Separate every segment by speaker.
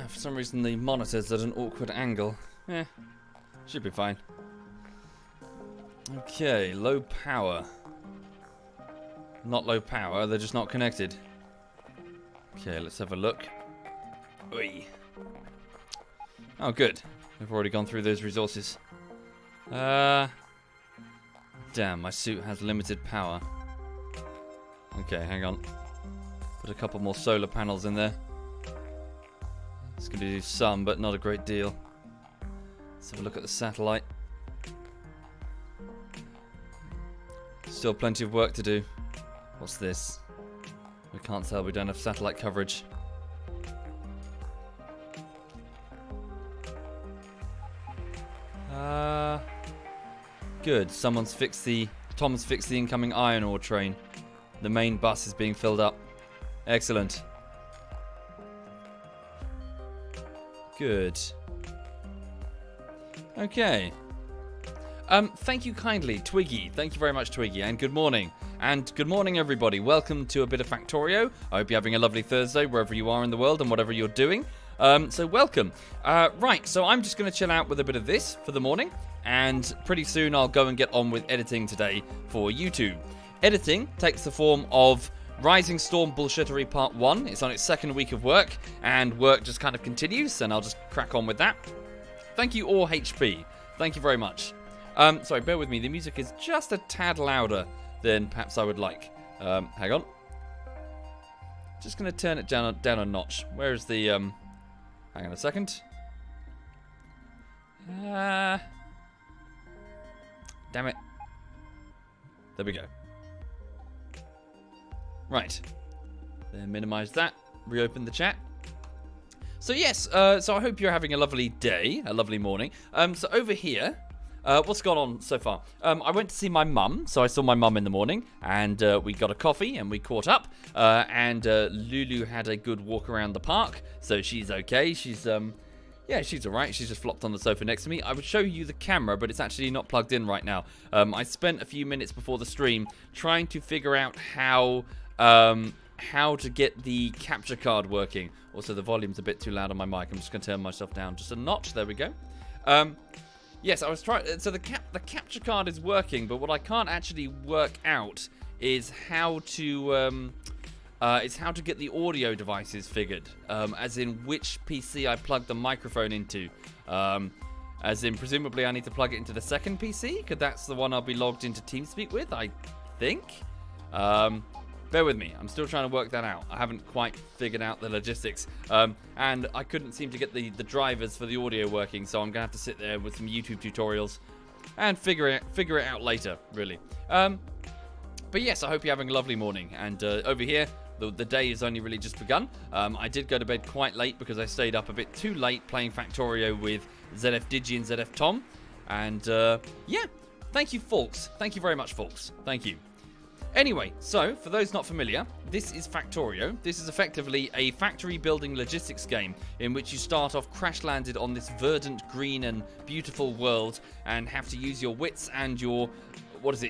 Speaker 1: For some reason the monitor's at an awkward angle. Should be fine. Okay, low power. Not low power, they're just not connected. Okay, let's have a look. Oi. Oh, good. We've already gone through those resources. Damn, my suit has limited power. Okay, hang on. Put a couple more solar panels in there. It's going to do some, but not a great deal. Let's have a look at the satellite. Still plenty of work to do. What's this? We can't tell, we don't have satellite coverage. Good. Tom's fixed the incoming iron ore train. The main bus is being filled up. Excellent. Good. Okay. Thank you kindly, Twiggy. Thank you very much, Twiggy, and good morning. And good morning, everybody. Welcome to a bit of Factorio. I hope you're having a lovely Thursday wherever you are in the world and whatever you're doing. So welcome. Right, so I'm just going to chill out with a bit of this for the morning, and pretty soon I'll go and get on with editing today for YouTube. Editing takes the form of Rising Storm Bullshittery Part 1. It's on its second week of work, and work just kind of continues, and I'll just crack on with that. Thank you, all HP. Thank you very much. Sorry, bear with me. The music is just a tad louder than perhaps I would like. Hang on. Just going to turn it down a notch. Where is the... hang on a second. Damn it. There we go. Right. Then minimize that. Reopen the chat. So yes, so I hope you're having a lovely day, a lovely morning. So over here, what's gone on so far? I went to see my mum, so I saw my mum in the morning, and we got a coffee and we caught up. And Lulu had a good walk around the park, so she's okay. She's yeah, she's alright. She's just flopped on the sofa next to me. I would show you the camera, but it's actually not plugged in right now. I spent a few minutes before the stream trying to figure out how to get the capture card working. Also, the volume's a bit too loud on my mic. I'm just going to turn myself down just a notch. There we go. Yes, I was trying. So the capture card is working, but what I can't actually work out is how to get the audio devices figured. As in which PC I plug the microphone into. As in presumably I need to plug it into the second PC, because that's the one I'll be logged into TeamSpeak with, I think. Bear with me, I'm still trying to work that out. I haven't quite figured out the logistics. And I couldn't seem to get the drivers for the audio working, so I'm going to have to sit there with some YouTube tutorials and figure it out later, really. But yes, I hope you're having a lovely morning. And over here, the day has only really just begun. I did go to bed quite late because I stayed up a bit too late playing Factorio with ZF Digi and ZF Tom. And yeah, thank you, Folks. Thank you very much, Folks. Thank you. Anyway, so, for those not familiar, this is Factorio. This is effectively a factory building logistics game in which you start off crash-landed on this verdant, green and beautiful world and have to use your wits and your,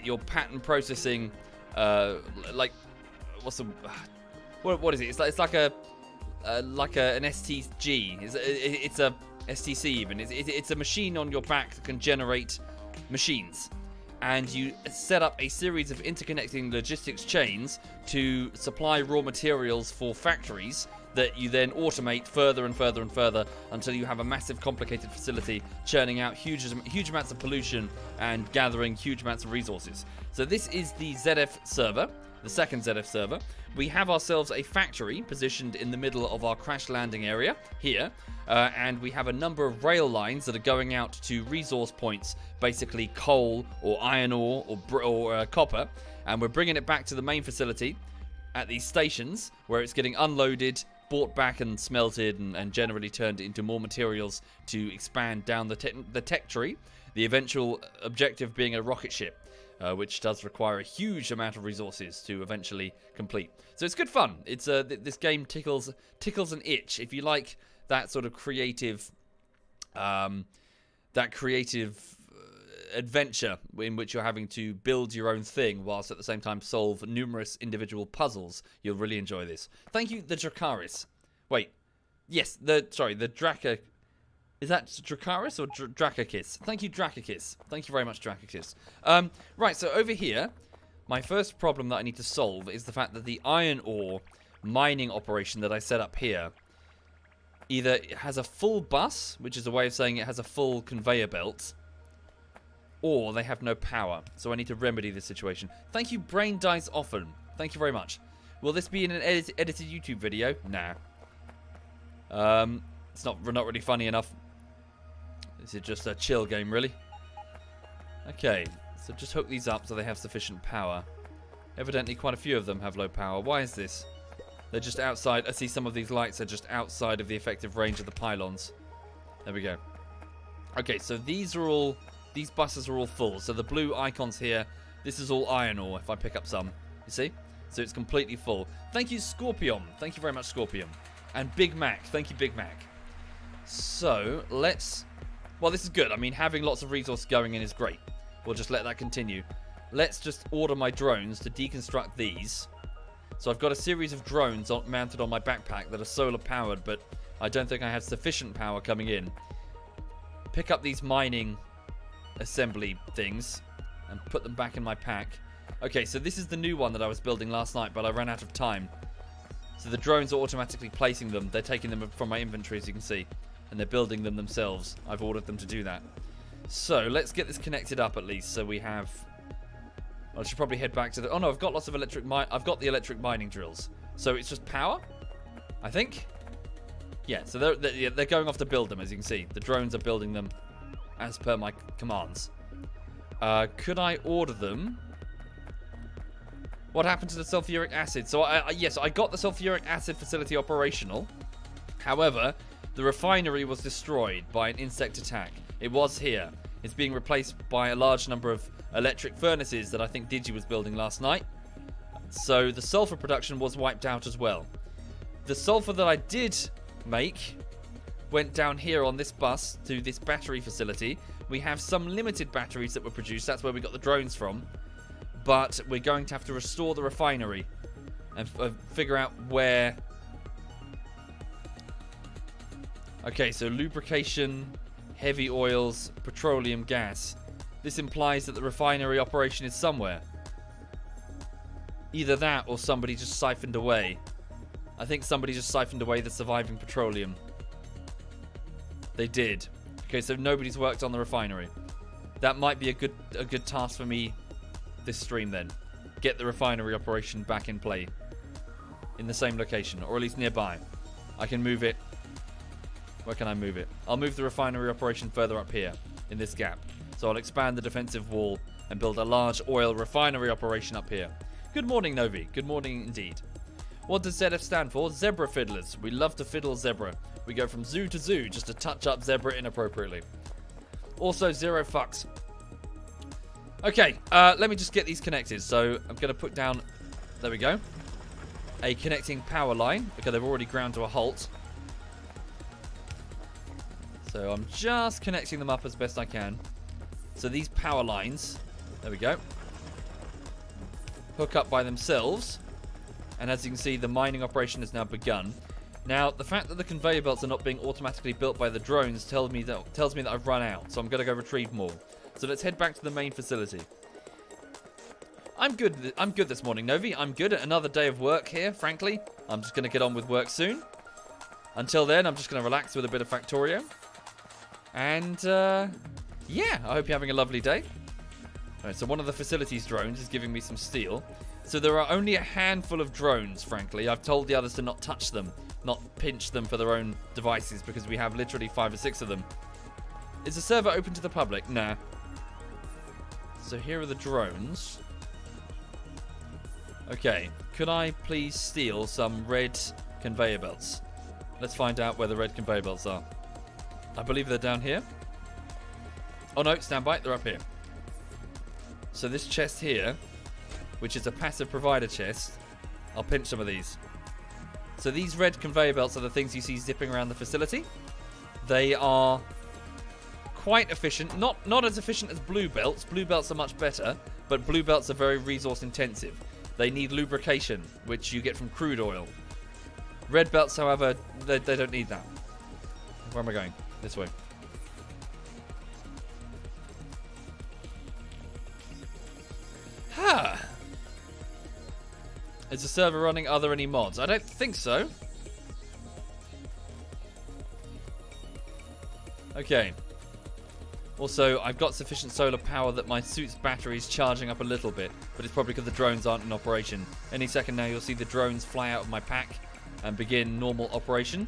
Speaker 1: your pattern processing, what is it? It's like an STG. It's a STC even. It's a machine on your back that can generate machines. And you set up a series of interconnecting logistics chains to supply raw materials for factories that you then automate further and further and further until you have a massive, complicated facility churning out huge amounts of pollution and gathering huge amounts of resources. So this is the ZF server, the second ZF server. We have ourselves a factory positioned in the middle of our crash landing area here, and we have a number of rail lines that are going out to resource points, basically coal or iron ore or copper, and we're bringing it back to the main facility at these stations where it's getting unloaded, brought back and smelted and generally turned into more materials to expand down the tech tree, the eventual objective being a rocket ship. Which does require a huge amount of resources to eventually complete. So it's good fun. It's this game tickles an itch. If you like that sort of creative, adventure in which you're having to build your own thing whilst at the same time solve numerous individual puzzles. You'll really enjoy this. Thank you, the Dracaris. Wait. Yes, the Draca... Is that Dracaris or Dracakis? Thank you, Dracakis. Thank you very much, Dracakis. Right, so over here, my first problem that I need to solve is the fact that the iron ore mining operation that I set up here either has a full bus, which is a way of saying it has a full conveyor belt, or they have no power. So I need to remedy this situation. Thank you, Brain Dies Often. Thank you very much. Will this be in an edited YouTube video? Nah. It's not really funny enough. This is just a chill game, really. Okay, so just hook these up so they have sufficient power. Evidently, quite a few of them have low power. Why is this? They're just outside. I see some of these lights are just outside of the effective range of the pylons. There we go. Okay, so these buses are all full. So the blue icons here, this is all iron ore if I pick up some. You see? So it's completely full. Thank you, Scorpion. Thank you very much, Scorpion. And Big Mac. Thank you, Big Mac. So, let's... Well, this is good. I mean, having lots of resources going in is great. We'll just let that continue. Let's just order my drones to deconstruct these. So I've got a series of drones mounted on my backpack that are solar powered, but I don't think I have sufficient power coming in. Pick up these mining assembly things and put them back in my pack. Okay, so this is the new one that I was building last night, but I ran out of time. So the drones are automatically placing them. They're taking them from my inventory, as you can see. And they're building them themselves. I've ordered them to do that. So, let's get this connected up at least. So we have... I should probably head back to the... Oh no, I've got lots of electric... I've got the electric mining drills. So it's just power? I think? Yeah, so they're going off to build them, as you can see. The drones are building them as per my commands. Could I order them? What happened to the sulfuric acid? So, yes, I got the sulfuric acid facility operational. However... the refinery was destroyed by an insect attack. It was here. It's being replaced by a large number of electric furnaces that I think Digi was building last night. So the sulfur production was wiped out as well. The sulfur that I did make went down here on this bus to this battery facility. We have some limited batteries that were produced. That's where we got the drones from. But we're going to have to restore the refinery and figure out where... Okay, so lubrication, heavy oils, petroleum gas. This implies that the refinery operation is somewhere. Either that or somebody just siphoned away. I think somebody just siphoned away the surviving petroleum. They did. Okay, so nobody's worked on the refinery. That might be a good task for me this stream then. Get the refinery operation back in play. In the same location, or at least nearby. I can move it. Where can I move it? I'll move the refinery operation further up here, in this gap. So I'll expand the defensive wall and build a large oil refinery operation up here. Good morning, Novi. Good morning indeed. What does ZF stand for? Zebra fiddlers. We love to fiddle zebra. We go from zoo to zoo just to touch up zebra inappropriately. Also, zero fucks. Okay, let me just get these connected. So I'm going to put down, there we go, a connecting power line. Okay, they've already ground to a halt. So I'm just connecting them up as best I can. So these power lines, there we go, hook up by themselves. And as you can see, the mining operation has now begun. Now, the fact that the conveyor belts are not being automatically built by the drones tells me that I've run out. So I'm going to go retrieve more. So let's head back to the main facility. I'm good this morning, Novi. I'm good at another day of work here, frankly. I'm just going to get on with work soon. Until then, I'm just going to relax with a bit of Factorio. And, yeah, I hope you're having a lovely day. All right, so one of the facilities drones is giving me some steel. So there are only a handful of drones, frankly. I've told the others to not touch them, not pinch them for their own devices, because we have literally 5 or 6 of them. Is the server open to the public? Nah. So here are the drones. Okay, could I please steal some red conveyor belts? Let's find out where the red conveyor belts are. I believe they're down here. Oh no, stand by, they're up here. So this chest here, which is a passive provider chest, I'll pinch some of these. So these red conveyor belts are the things you see zipping around the facility. They are quite efficient. Not as efficient as blue belts. Blue belts are much better, but blue belts are very resource intensive. They need lubrication, which you get from crude oil. Red belts, however, they don't need that. Where am I going? This way. Is the server running? Are there any mods? I don't think so. Okay. Also, I've got sufficient solar power that my suit's battery is charging up a little bit, but it's probably because the drones aren't in operation. Any second now, you'll see the drones fly out of my pack and begin normal operation.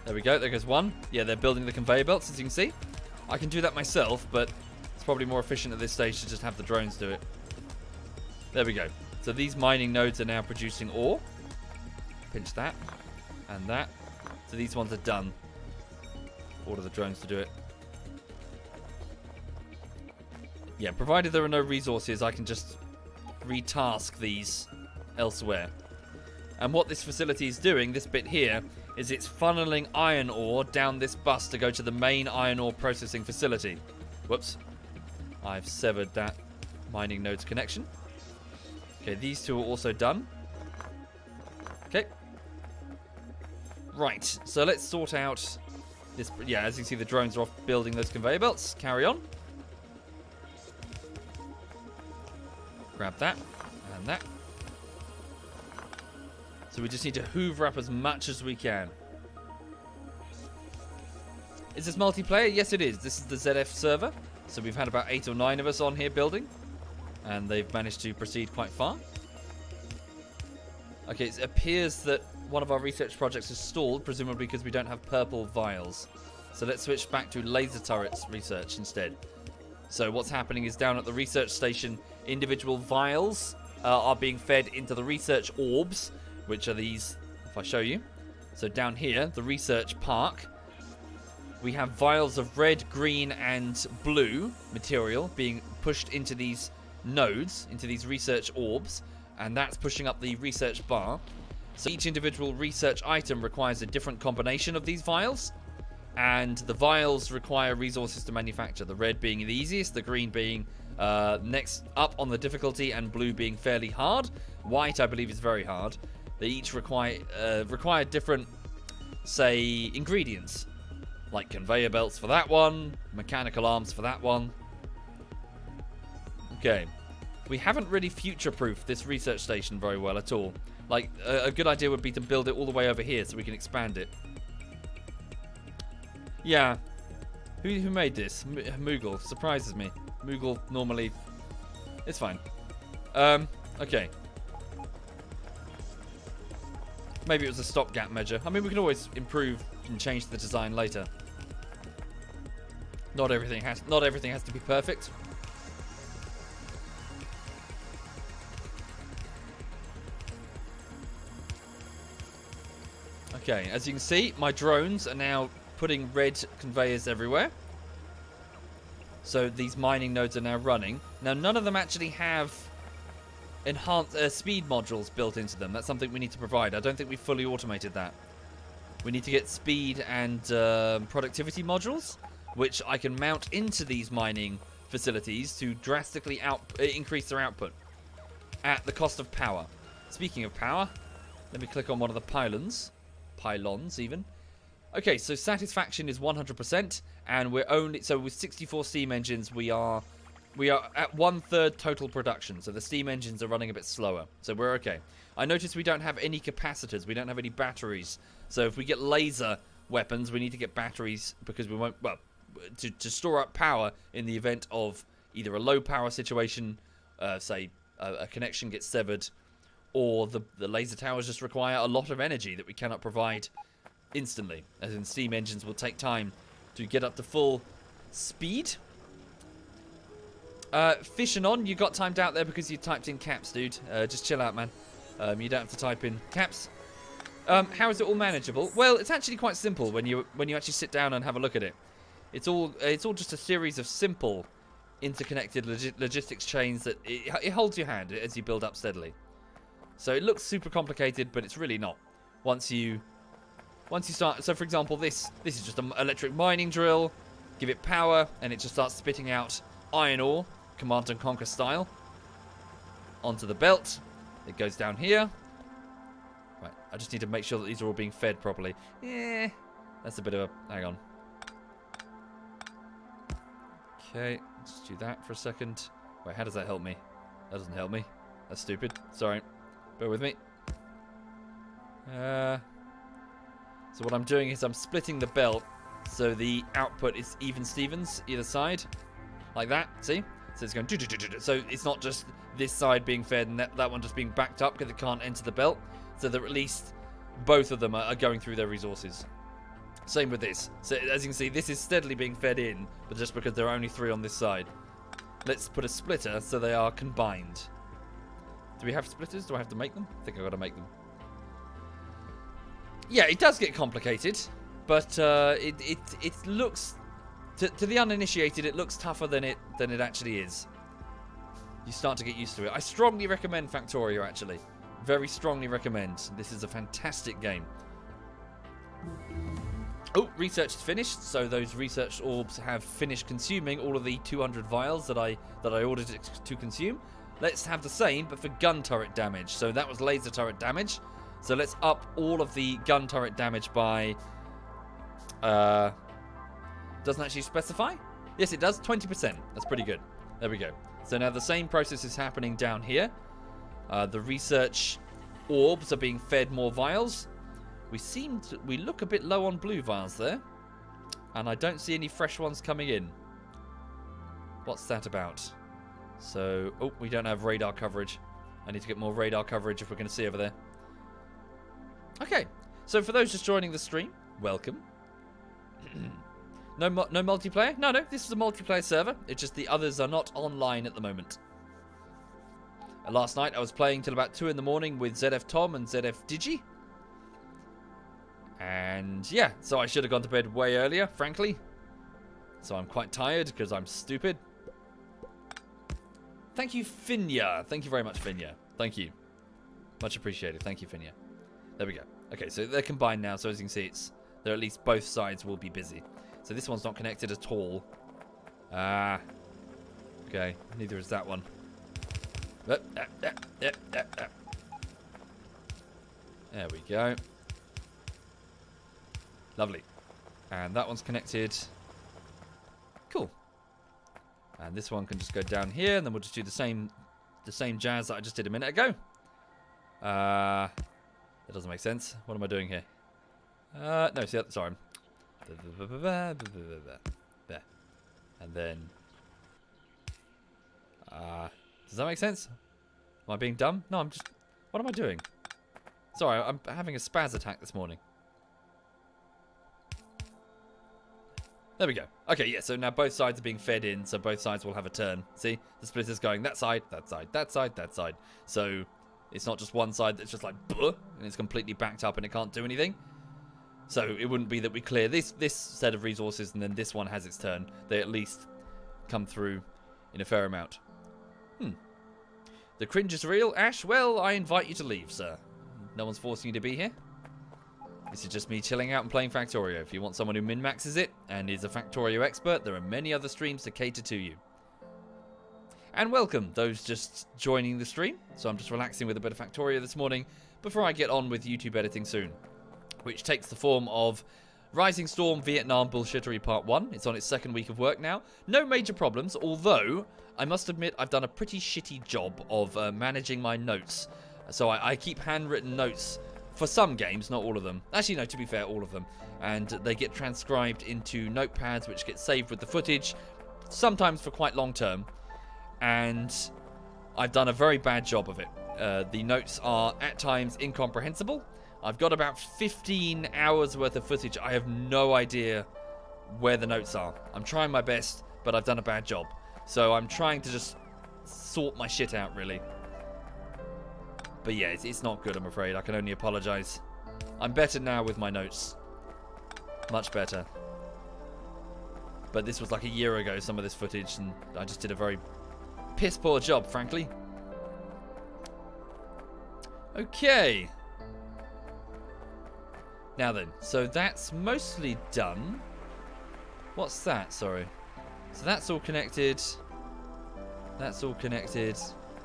Speaker 1: There we go. There goes one. Yeah, they're building the conveyor belts, as you can see. I can do that myself, but it's probably more efficient at this stage to just have the drones do it. There we go. So these mining nodes are now producing ore. Pinch that and that. So these ones are done. Order the drones to do it. Yeah, provided there are no resources, I can just retask these elsewhere. And what this facility is doing, this bit here, is it's funneling iron ore down this bus to go to the main iron ore processing facility. Whoops. I've severed that mining node's connection. Okay, these two are also done. Okay. Right, so let's sort out this. Yeah, as you can see, the drones are off building those conveyor belts. Carry on. Grab that and that. So we just need to hoover up as much as we can. Is this multiplayer? Yes, it is. This is the ZF server. So we've had about 8 or 9 of us on here building. And they've managed to proceed quite far. Okay, it appears that one of our research projects is stalled, presumably because we don't have purple vials. So let's switch back to laser turrets research instead. So what's happening is down at the research station, individual vials are being fed into the research orbs, which are these, if I show you. So down here, the research park, we have vials of red, green, and blue material being pushed into these nodes, into these research orbs, and that's pushing up the research bar. So each individual research item requires a different combination of these vials, and the vials require resources to manufacture, the red being the easiest, the green being next up on the difficulty, and blue being fairly hard. White, I believe, is very hard. They each require different, say, ingredients, like conveyor belts for that one, mechanical arms for that one. Okay, we haven't really future-proofed this research station very well at all. Like, a good idea would be to build it all the way over here so we can expand it. Yeah. Who made this? Moogle. Surprises me. Moogle normally... It's fine. Okay. Maybe it was a stopgap measure. I mean, we can always improve and change the design later. Not everything has to be perfect. Okay, as you can see, my drones are now putting red conveyors everywhere. So these mining nodes are now running. Now, none of them actually have enhanced speed modules built into them. That's something we need to provide. I don't think we've fully automated that. We need to get speed and productivity modules, which I can mount into these mining facilities to drastically increase their output at the cost of power. Speaking of power, let me click on one of the pylons even. Okay, so satisfaction is 100%, and we're only, so with 64 steam engines, we are at 1/3 total production. So the steam engines are running a bit slower, so we're okay. I noticed we don't have any capacitors, we don't have any batteries. So if we get laser weapons, we need to get batteries, because we won't, well, to store up power in the event of either a low power situation, say a connection gets severed, or the laser towers just require a lot of energy that we cannot provide instantly, as in steam engines will take time to get up to full speed. Fishing on, you got timed out there because you typed in caps, dude. Just chill out, man. You don't have to type in caps. How is it all manageable? Well, it's actually quite simple when you actually sit down and have a look at it. It's all just a series of simple interconnected logistics chains that it holds your hand as you build up steadily. So it looks super complicated, but it's really not. Once you start, so for example, this is just an electric mining drill. give it power, and it just starts spitting out iron ore, Command and Conquer style, onto the belt. It goes down here. Right, I just need to make sure that these are all being fed properly. Yeah, that's a bit of a... Hang on. Okay, let's do that for a second. Wait, how does that help me? That doesn't help me. That's stupid. Sorry. Bear with me. So what I'm doing is I'm splitting the belt so the output is even Stevens either side. Like that, see? So it's going... So it's not just this side being fed and that one just being backed up because it can't enter the belt. So that at least both of them are going through their resources. Same with this. So as you can see, this is steadily being fed in, but just because there are only 3 on this side. Let's put a splitter so they are combined. Do we have splitters? Do I have to make them? I think I've got to make them. Yeah, it does get complicated, but it looks... To the uninitiated, it looks tougher than it actually is. You start to get used to it. I strongly recommend Factorio, actually. Very strongly recommend. This is a fantastic game. Oh, research is finished. So those research orbs have finished consuming all of the 200 vials that I ordered it to consume. Let's have the same, but for gun turret damage. So that was laser turret damage. So let's up all of the gun turret damage by... doesn't actually specify? Yes, it does. 20%. That's pretty good. There we go. So now the same process is happening down here. The research orbs are being fed more vials. We look a bit low on blue vials there. And I don't see any fresh ones coming in. What's that about? So, oh, we don't have radar coverage. I need to get more radar coverage if we're going to see over there. Okay, so for those just joining the stream, welcome. No multiplayer? No, this is a multiplayer server. It's just the others are not online at the moment. Last night I was playing till about 2 in the morning with ZF Tom and ZF Digi. And yeah, so I should have gone to bed way earlier, frankly. So I'm quite tired because I'm stupid. Thank you, Finya. Thank you very much, Finya. Thank you. Much appreciated. Thank you, Finya. There we go. Okay, so they're combined now, so as you can see, they're at least both sides will be busy. So this one's not connected at all. Okay, neither is that one. There we go. Lovely. And that one's connected. Cool. And this one can just go down here, and then we'll just do the same jazz that I just did a minute ago. That doesn't make sense. What am I doing here? No, see, sorry. There. And then... does that make sense? Am I being dumb? No, I'm just... What am I doing? Sorry, I'm having a spaz attack this morning. There we go. Okay, yeah, so now both sides are being fed in, so both sides will have a turn. See? The splitter's going that side, that side, that side, that side. So it's not just one side that's just like, and it's completely backed up and it can't do anything. So it wouldn't be that we clear this set of resources and then this one has its turn. They at least come through in a fair amount. The cringe is real, Ash? Well, I invite you to leave, sir. No one's forcing you to be here. This is just me chilling out and playing Factorio. If you want someone who min-maxes it and is a Factorio expert, there are many other streams to cater to you. And welcome, those just joining the stream. So I'm just relaxing with a bit of Factorio this morning before I get on with YouTube editing soon, which takes the form of Rising Storm Vietnam Bullshittery Part 1. It's on its 2nd week of work now. No major problems, although I must admit I've done a pretty shitty job of managing my notes. So I keep handwritten notes for some games, not all of them. Actually, no, to be fair, all of them. And they get transcribed into notepads, which get saved with the footage, sometimes for quite long term. And I've done a very bad job of it. The notes are, at times, incomprehensible. I've got about 15 hours worth of footage. I have no idea where the notes are. I'm trying my best, but I've done a bad job. So I'm trying to just sort my shit out, really. But yeah, it's not good, I'm afraid. I can only apologize. I'm better now with my notes. Much better. But this was like a year ago, some of this footage, and I just did a very piss poor job, frankly. Okay. Now then, so that's mostly done. What's that? Sorry. So that's all connected. That's all connected.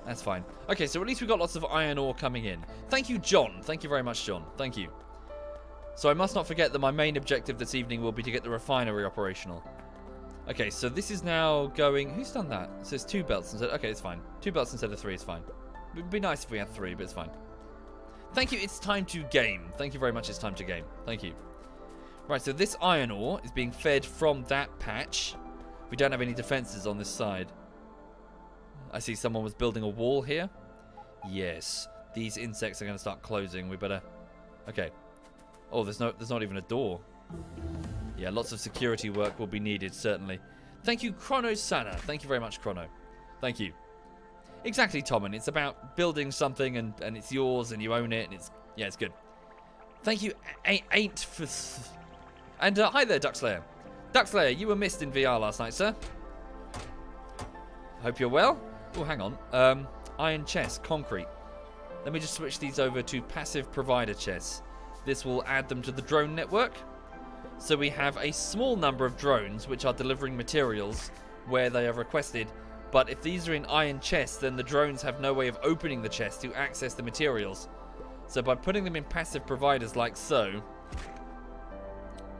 Speaker 1: That's fine. Okay, so at least we've got lots of iron ore coming in. Thank you, John. Thank you very much, John. Thank you. So I must not forget that my main objective this evening will be to get the refinery operational. Okay, so this is now going... Who's done that? So it's 2 belts instead... Okay, it's fine. 2 belts instead of 3 is fine. It would be nice if we had 3, but it's fine. Thank you. It's time to game. Thank you very much. It's time to game. Thank you. Right, so this iron ore is being fed from that patch. We don't have any defenses on this side. I see someone was building a wall here. Yes. These insects are going to start closing. We better... Okay. Oh, there's not even a door. Yeah, lots of security work will be needed, certainly. Thank you, Chrono Sana. Thank you very much, Chrono. Thank you. Exactly, Tommen. It's about building something and it's yours and you own it and it's... Yeah, it's good. Thank you, Ain't for... And hi there, Duckslayer. Duckslayer, you were missed in VR last night, sir. Hope you're well. Oh, hang on. Iron chest, concrete. Let me just switch these over to passive provider chests. This will add them to the drone network. So we have a small number of drones which are delivering materials where they are requested. But if these are in iron chests, then the drones have no way of opening the chest to access the materials. So by putting them in passive providers like so...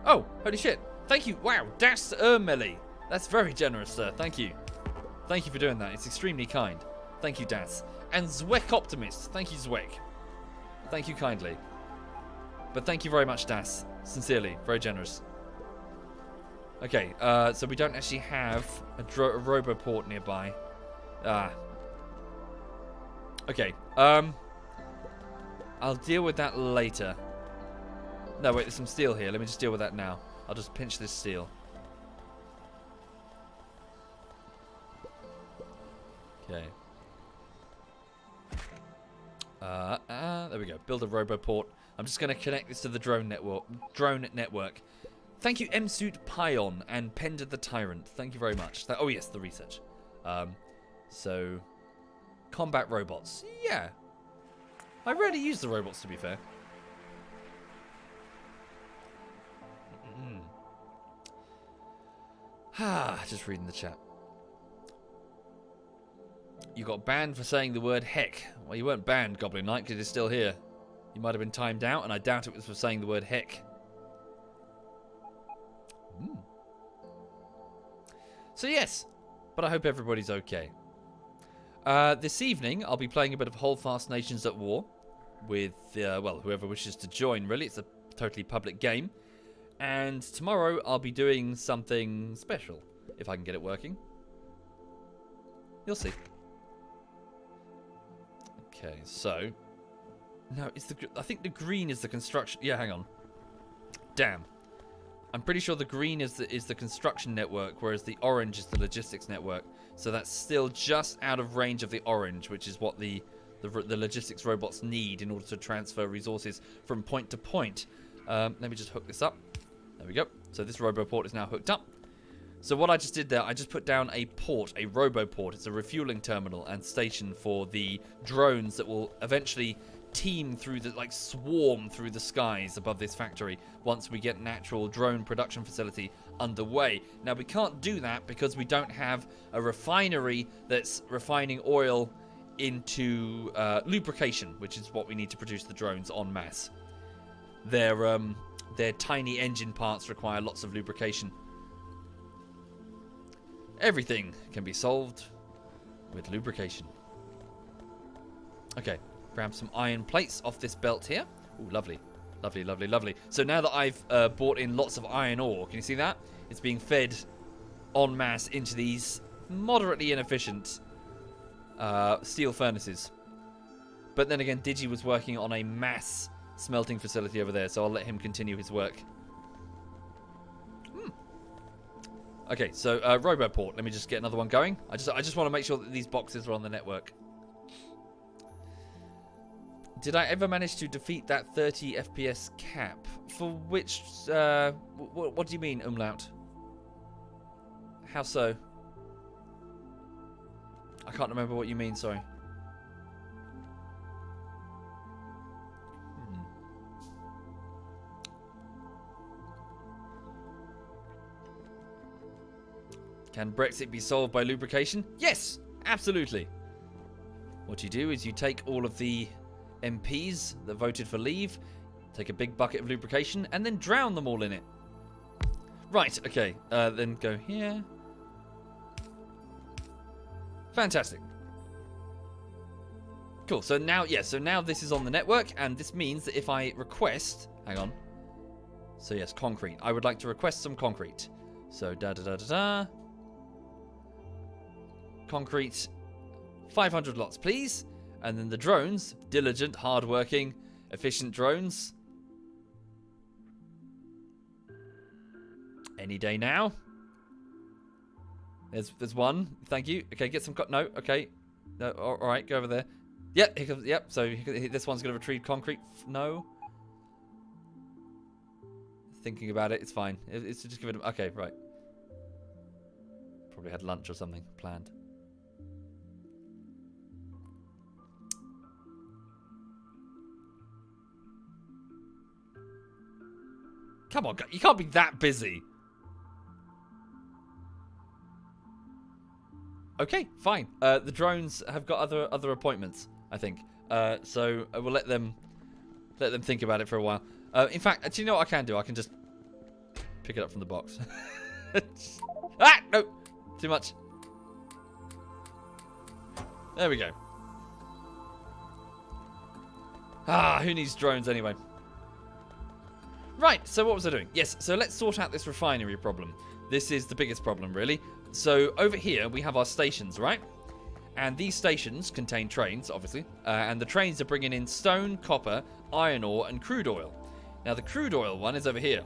Speaker 1: Oh, holy shit. Thank you. Wow, Das Ermeli. That's very generous, sir. Thank you. Thank you for doing that. It's extremely kind. Thank you, Das. And Zweck Optimist. Thank you, Zweck. Thank you kindly. But thank you very much, Das. Sincerely. Very generous. Okay, so we don't actually have a roboport nearby. Okay, I'll deal with that later. No, wait, there's some steel here. Let me just deal with that now. I'll just pinch this steel. Okay. There we go. Build a roboport. I'm just going to connect this to the drone network. Thank you, M-Suit Pion and Pender the Tyrant. Thank you very much. Oh, yes, the research. So, combat robots. Yeah. I rarely use the robots, to be fair. Just reading the chat. You got banned for saying the word heck. Well, you weren't banned, Goblin Knight, because you're still here. You might have been timed out, and I doubt it was for saying the word heck. So yes, but I hope everybody's okay. This evening, I'll be playing a bit of Holdfast Nations at War with, well, whoever wishes to join, really. It's a totally public game. And tomorrow, I'll be doing something special, if I can get it working. You'll see. Okay, so... No, I think the green is the construction... Yeah, hang on. Damn. I'm pretty sure the green is the construction network, whereas the orange is the logistics network. So that's still just out of range of the orange, which is what the logistics robots need in order to transfer resources from point to point. Let me just hook this up. There we go. So this roboport is now hooked up. So what I just did there, I just put down a port, a roboport. It's a refueling terminal and station for the drones that will eventually team through the, like, swarm through the skies above this factory once we get an actual drone production facility underway. Now, we can't do that because we don't have a refinery that's refining oil into lubrication, which is what we need to produce the drones en masse. Their tiny engine parts require lots of lubrication. Everything can be solved with lubrication. Okay, grab some iron plates off this belt here. Ooh, lovely. Lovely, lovely, lovely. So now that I've brought in lots of iron ore, can you see that? It's being fed en masse into these moderately inefficient steel furnaces. But then again, Digi was working on a mass smelting facility over there, so I'll let him continue his work. Okay, so roboport. Let me just get another one going. I just want to make sure that these boxes are on the network. Did I ever manage to defeat that 30 FPS cap? For which... what do you mean, Umlaut? How so? I can't remember what you mean, sorry. Can Brexit be solved by lubrication? Yes, absolutely. What you do is you take all of the MPs that voted for leave, take a big bucket of lubrication, and then drown them all in it. Right, okay. Then go here. Fantastic. Cool, so now, yeah, so now this is on the network, and this means that if I request... Hang on. So yes, concrete. I would like to request some concrete. So, da-da-da-da-da. Concrete, 500 lots, please. And then the drones, diligent, hard-working, efficient drones. Any day now. There's one. Thank you. Okay, get some... No, okay. No, all right, go over there. Yep, here comes... Yep, so this one's going to retrieve concrete. No. Thinking about it, it's fine. It's just give it... Okay, right. Probably had lunch or something planned. Come on, you can't be that busy. Okay, fine. The drones have got other appointments, I think. So we'll let them think about it for a while. In fact, do you know what I can do? I can just pick it up from the box. Ah, no, too much. There we go. Ah, who needs drones anyway? Right, so what was I doing? Yes, so let's sort out this refinery problem. This is the biggest problem, really. So over here, we have our stations, right? And these stations contain trains, obviously. And the trains are bringing in stone, copper, iron ore, and crude oil. Now, the crude oil one is over here.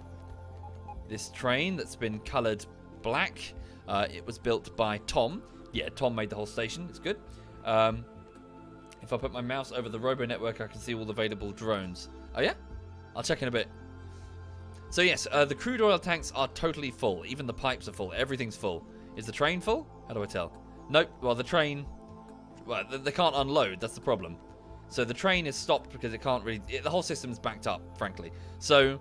Speaker 1: This train that's been coloured black. It was built by Tom. Yeah, Tom made the whole station. It's good. If I put my mouse over the robo network, I can see all the available drones. Oh, yeah? I'll check in a bit. So yes, the crude oil tanks are totally full. Even the pipes are full. Everything's full. Is the train full? How do I tell? Nope. Well, the train... Well, they can't unload. That's the problem. So the train is stopped because it can't really... The whole system's backed up, frankly. So,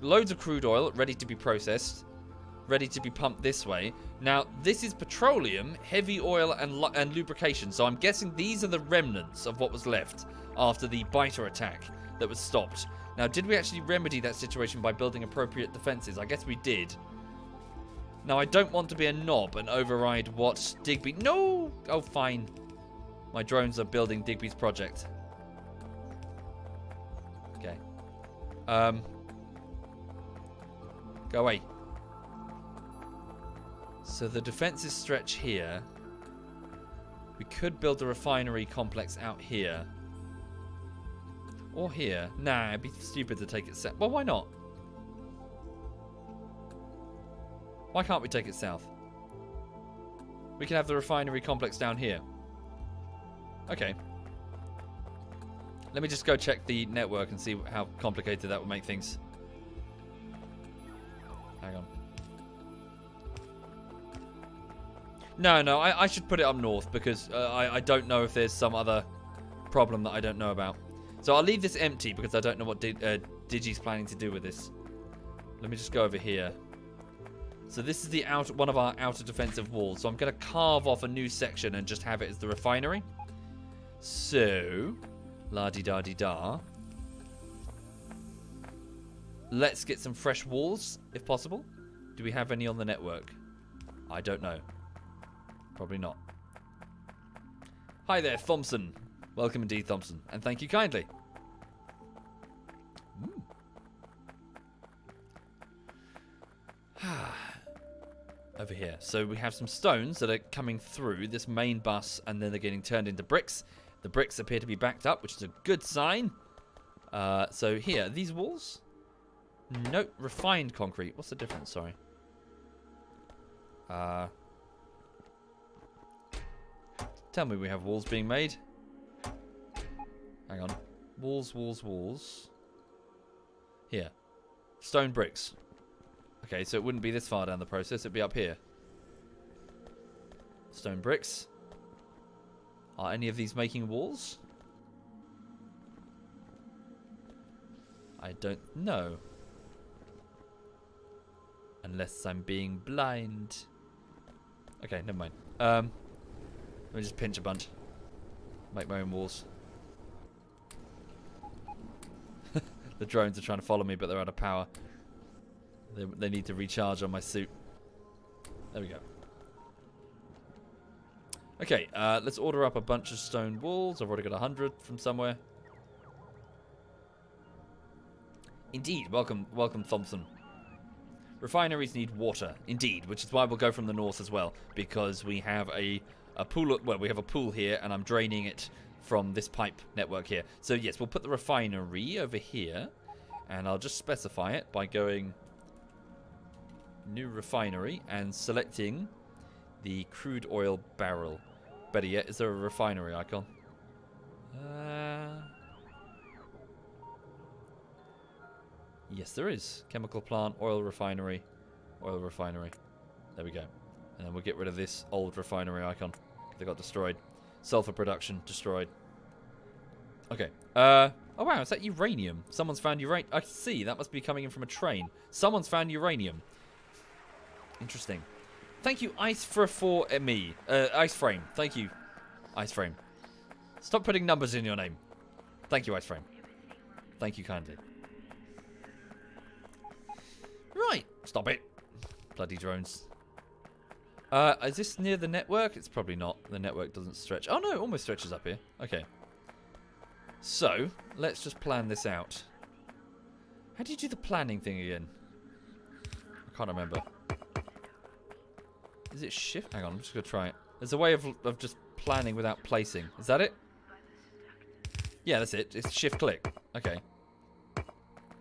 Speaker 1: loads of crude oil ready to be processed. Ready to be pumped this way. Now, this is petroleum, heavy oil, and lubrication. So I'm guessing these are the remnants of what was left after the biter attack that was stopped. Now, did we actually remedy that situation by building appropriate defenses? I guess we did. Now, I don't want to be a knob and override what Digby... No! Oh, fine. My drones are building Digby's project. Okay. Go away. So the defenses stretch here. We could build a refinery complex out here. Or here. Nah, it'd be stupid to take it south. Well, why not? Why can't we take it south? We can have the refinery complex down here. Okay. Let me just go check the network and see how complicated that would make things. Hang on. No, I should put it up north because I don't know if there's some other problem that I don't know about. So I'll leave this empty because I don't know what Digi's planning to do with this. Let me just go over here. So this is the one of our outer defensive walls. So I'm going to carve off a new section and just have it as the refinery. So, la-di-da-di-da. Let's get some fresh walls, if possible. Do we have any on the network? I don't know. Probably not. Hi there, Thompson. Welcome indeed, Thompson. And thank you kindly. Over here. So we have some stones that are coming through this main bus, and then they're getting turned into bricks. The bricks appear to be backed up, which is a good sign. So here, these walls? Nope, refined concrete. What's the difference? Sorry. Tell me we have walls being made. Hang on. Walls. Here. Stone bricks. Okay, so it wouldn't be this far down the process. It'd be up here. Stone bricks. Are any of these making walls? I don't know. Unless I'm being blind. Okay, never mind. Let me just pinch a bunch. Make my own walls. The drones are trying to follow me, but they're out of power. They need to recharge on my suit. There we go. Okay, let's order up a bunch of stone walls. I've already got 100 from somewhere. Indeed, welcome Thompson. Refineries need water, indeed, which is why we'll go from the north as well, because we have a pool. Well, we have a pool here, and I'm draining it from this pipe network here. So yes, we'll put the refinery over here, and I'll just specify it by going new refinery and selecting the crude oil barrel. Better yet, is there a refinery icon? Yes, there is. Chemical plant, oil refinery, oil refinery. There we go. And then we'll get rid of this old refinery icon. They got destroyed. Sulfur production destroyed. Okay. Oh wow, is that uranium? Someone's found uranium. I see. That must be coming in from a train. Someone's found uranium. Interesting. Thank you, Ice for me. Ice Frame. Thank you, Ice Frame. Stop putting numbers in your name. Thank you, Ice Frame. Thank you kindly. Right. Stop it. Bloody drones. Is this near the network? It's probably not. The network doesn't stretch. Oh no, it almost stretches up here. Okay. So, let's just plan this out. How do you do the planning thing again? I can't remember. Is it shift? Hang on, I'm just going to try it. There's a way of just planning without placing. Is that it? Yeah, that's it. It's shift click. Okay.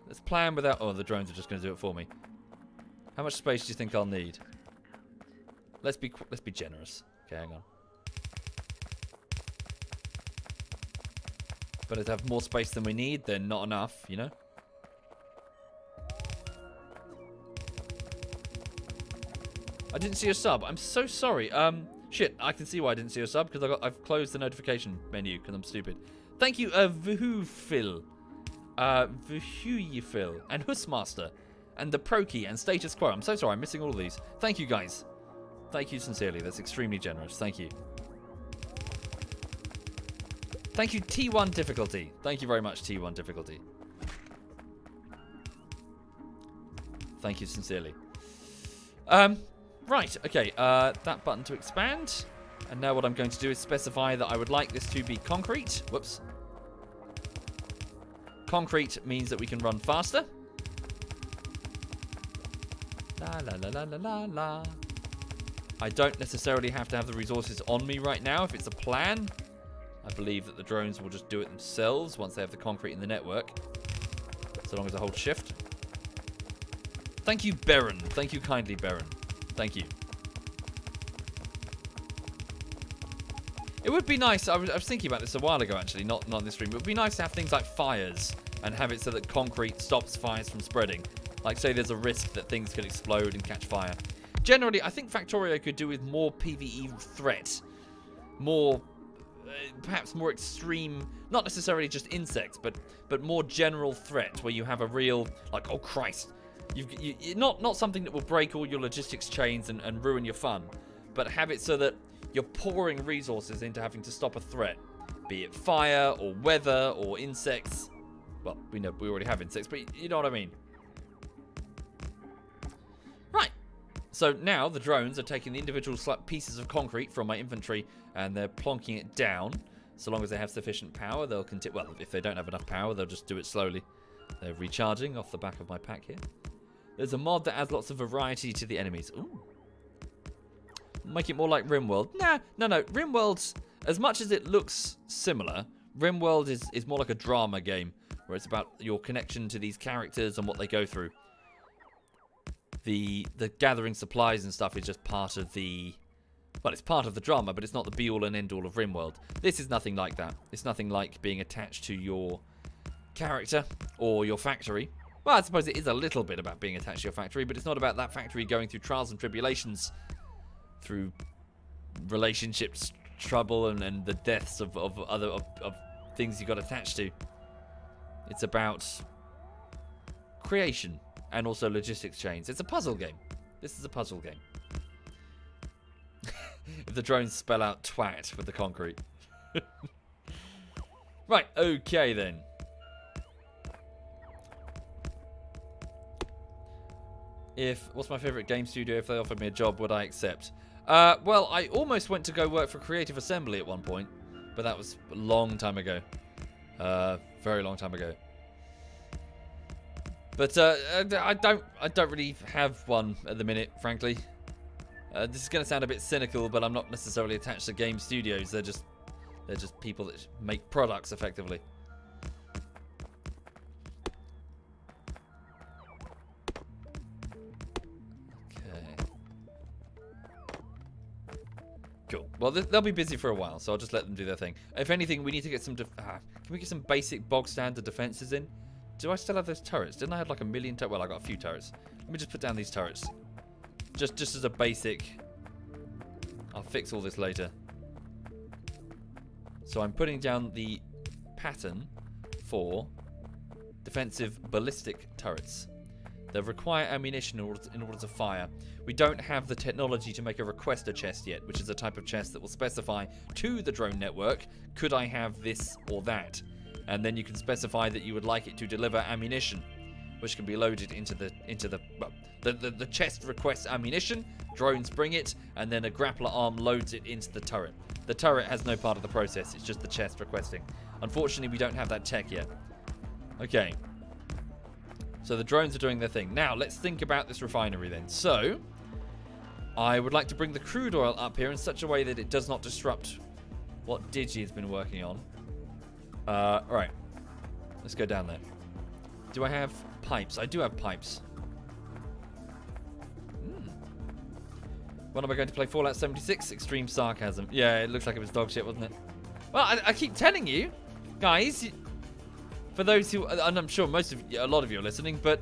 Speaker 1: Let's plan without... Oh, the drones are just going to do it for me. How much space do you think I'll need? Let's be generous. Okay, hang on. But to have more space than we need, then not enough, you know? I didn't see a sub. I'm so sorry. Shit, I can see why I didn't see a sub, because I've closed the notification menu, because I'm stupid. Thank you, Vuhufil. Vuhuyifil, and Husmaster, and the Prokey, and Status Quo. I'm so sorry, I'm missing all of these. Thank you, guys. Thank you sincerely. That's extremely generous. Thank you. Thank you, T1 Difficulty. Thank you very much, T1 Difficulty. Thank you sincerely. Right, okay, that button to expand. And now what I'm going to do is specify that I would like this to be concrete. Whoops. Concrete means that we can run faster. La la la la la la la. I don't necessarily have to have the resources on me right now if it's a plan. I believe that the drones will just do it themselves once they have the concrete in the network. So long as I hold shift. Thank you, Baron. Thank you kindly, Baron. Thank you. It would be nice, I was thinking about this a while ago actually, not in this stream. It would be nice to have things like fires and have it so that concrete stops fires from spreading. Like say there's a risk that things could explode and catch fire. Generally, I think Factorio could do with more PvE threat. More, perhaps more extreme, not necessarily just insects, but more general threat where you have a real, like, oh Christ. Not something that will break all your logistics chains and ruin your fun, but have it so that you're pouring resources into having to stop a threat, be it fire or weather or insects. Well, we know we already have insects, but you know what I mean. Right. So now the drones are taking the individual pieces of concrete from my inventory and they're plonking it down. So long as they have sufficient power, they'll continue. Well, if they don't have enough power, they'll just do it slowly. They're recharging off the back of my pack here. There's a mod that adds lots of variety to the enemies. Ooh. Make it more like RimWorld. Nah, no. RimWorld's, as much as it looks similar, RimWorld is more like a drama game, where it's about your connection to these characters and what they go through. The gathering supplies and stuff is just part of the... Well, it's part of the drama, but it's not the be-all and end-all of RimWorld. This is nothing like that. It's nothing like being attached to your character or your factory. Well, I suppose it is a little bit about being attached to your factory, but it's not about that factory going through trials and tribulations, through relationships, trouble, and the deaths of other things you got attached to. It's about creation and also logistics chains. It's a puzzle game. This is a puzzle game. if the drones spell out twat with the concrete. Right, okay then. What's my favorite game studio? If they offered me a job, would I accept? Well, I almost went to go work for Creative Assembly at one point, but that was a long time ago. Very long time ago. But I don't really have one at the minute, frankly. This is going to sound a bit cynical, but I'm not necessarily attached to game studios. They're just people that make products effectively. Okay. Cool. Well, they'll be busy for a while, so I'll just let them do their thing. If anything, we need to get some... can we get some basic bog standard defenses in? Do I still have those turrets? Didn't I have like a million turrets? Well, I got a few turrets. Let me just put down these turrets. Just as a basic. I'll fix all this later. So I'm putting down the pattern for defensive ballistic turrets. They require ammunition in order to fire. We don't have the technology to make a requester chest yet, which is a type of chest that will specify to the drone network, could I have this or that? And then you can specify that you would like it to deliver ammunition, which can be loaded into the chest requests ammunition, drones bring it, and then a grappler arm loads it into the turret. The turret has no part of the process, it's just the chest requesting. Unfortunately, we don't have that tech yet. Okay. So the drones are doing their thing. Now, let's think about this refinery then. So, I would like to bring the crude oil up here in such a way that it does not disrupt what Digi has been working on. Right. Let's go down there. Do I have pipes? I do have pipes. When am I going to play Fallout 76? Extreme sarcasm. Yeah, it looks like it was dog shit, wasn't it? Well, I keep telling you, guys, for those who, and I'm sure a lot of you are listening, but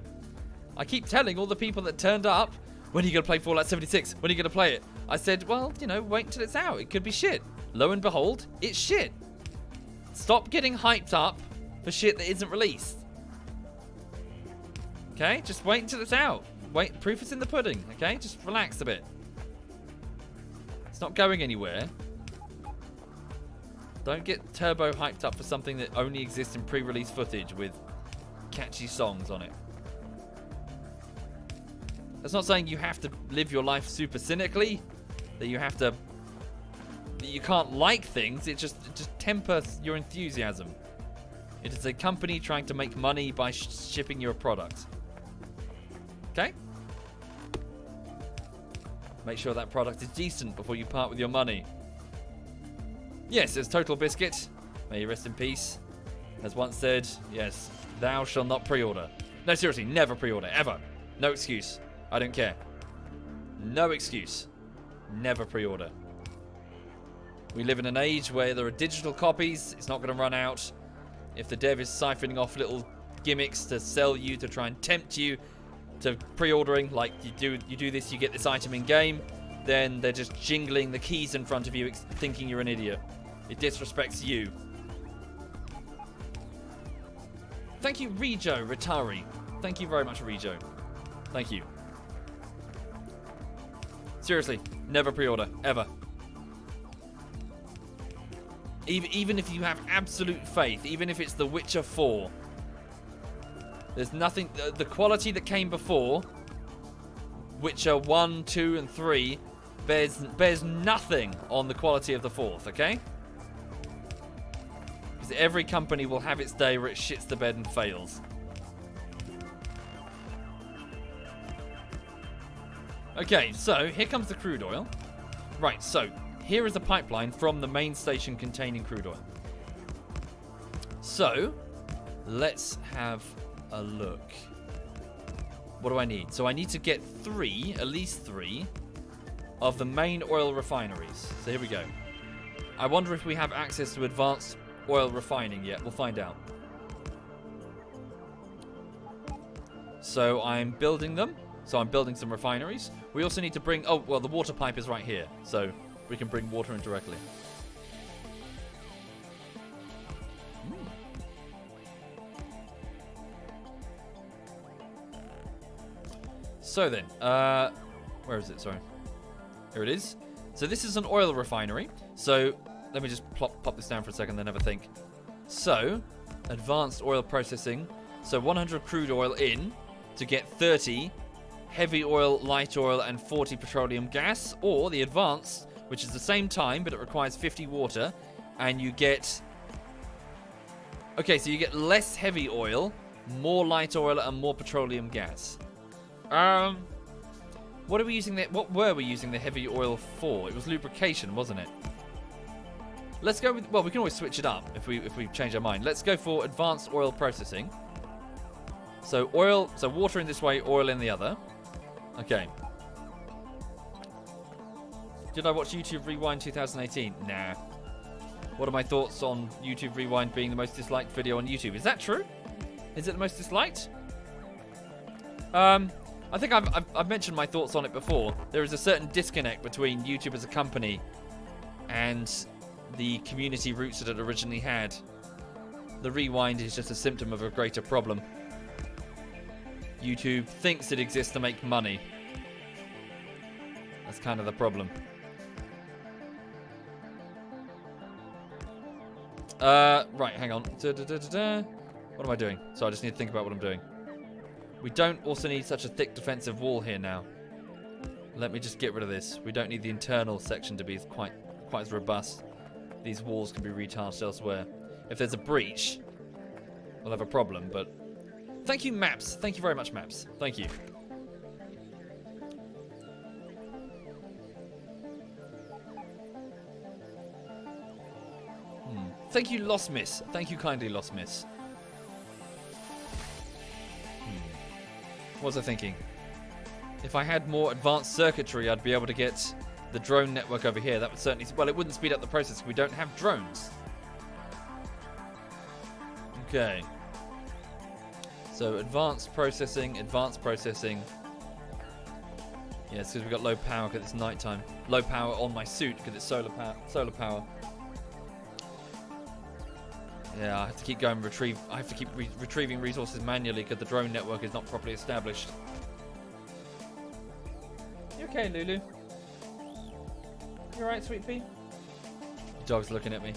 Speaker 1: I keep telling all the people that turned up, when are you going to play Fallout 76? When are you going to play it? I said, well, you know, wait until it's out. It could be shit. Lo and behold, it's shit. Stop getting hyped up for shit that isn't released. Okay? Just wait until it's out. Wait, proof is in the pudding, okay? Just relax a bit. It's not going anywhere. Don't get turbo hyped up for something that only exists in pre-release footage with catchy songs on it. That's not saying you have to live your life super cynically, that you have to... that you can't like things. It just tempers your enthusiasm. It is a company trying to make money by shipping you a product. Okay? Make sure that product is decent before you part with your money. Yes, it's Total Biscuit. May you rest in peace. As once said, yes, thou shalt not pre-order. No, seriously, never pre-order, ever. No excuse. I don't care. No excuse. Never pre-order. We live in an age where there are digital copies. It's not going to run out. If the dev is siphoning off little gimmicks to sell you, to try and tempt you to pre-ordering, like you do this, you get this item in game, then they're just jingling the keys in front of you, thinking you're an idiot. It disrespects you. Thank you, Rejo Ritari. Thank you very much, Rejo. Thank you. Seriously, never pre-order, ever. Even if you have absolute faith, even if it's The Witcher 4, there's nothing... The quality that came before, Witcher 1, 2, and 3, bears nothing on the quality of the fourth, okay? Because every company will have its day where it shits the bed and fails. Okay, so here comes the crude oil. Right, so here is a pipeline from the main station containing crude oil. So, let's have a look. What do I need? So I need to get at least three, of the main oil refineries. So here we go. I wonder if we have access to advanced oil refining yet. We'll find out. So I'm building them. So I'm building some refineries. We also need to bring... Oh, well, the water pipe is right here. So we can bring water in directly. So then, where is it? Sorry. Here it is. So this is an oil refinery. So let me just pop this down for a second, then have a think. So, advanced oil processing. So 100 crude oil in to get 30 heavy oil, light oil, and 40 petroleum gas. Or the advanced, which is the same time, but it requires 50 water. And you get... Okay, so you get less heavy oil, more light oil, and more petroleum gas. What are we using that? What were we using the heavy oil for? It was lubrication, wasn't it? Let's go with... Well, we can always switch it up if we change our mind. Let's go for advanced oil processing. So water in this way, oil in the other. Okay. Did I watch YouTube Rewind 2018? Nah. What are my thoughts on YouTube Rewind being the most disliked video on YouTube? Is that true? Is it the most disliked? I think I've mentioned my thoughts on it before. There is a certain disconnect between YouTube as a company and the community roots that it originally had. The Rewind is just a symptom of a greater problem. YouTube thinks it exists to make money. That's kind of the problem. Right, hang on. What am I doing? So I just need to think about what I'm doing. We don't also need such a thick defensive wall here now. Let me just get rid of this. We don't need the internal section to be quite as robust. These walls can be retouched elsewhere. If there's a breach, we'll have a problem, but... Thank you, Maps. Thank you very much, Maps. Thank you. Thank you, Lost Miss. Thank you kindly, Lost Miss. What was I thinking? If I had more advanced circuitry, I'd be able to get the drone network over here. That would certainly... Well, it wouldn't speed up the process because we don't have drones. Okay. So, advanced processing. Yes, because we've got low power because it's nighttime. Low power on my suit because it's solar power. Yeah, I have to keep going I have to keep retrieving resources manually because the drone network is not properly established. You okay, Lulu? You alright, sweet pea? The dog's looking at me.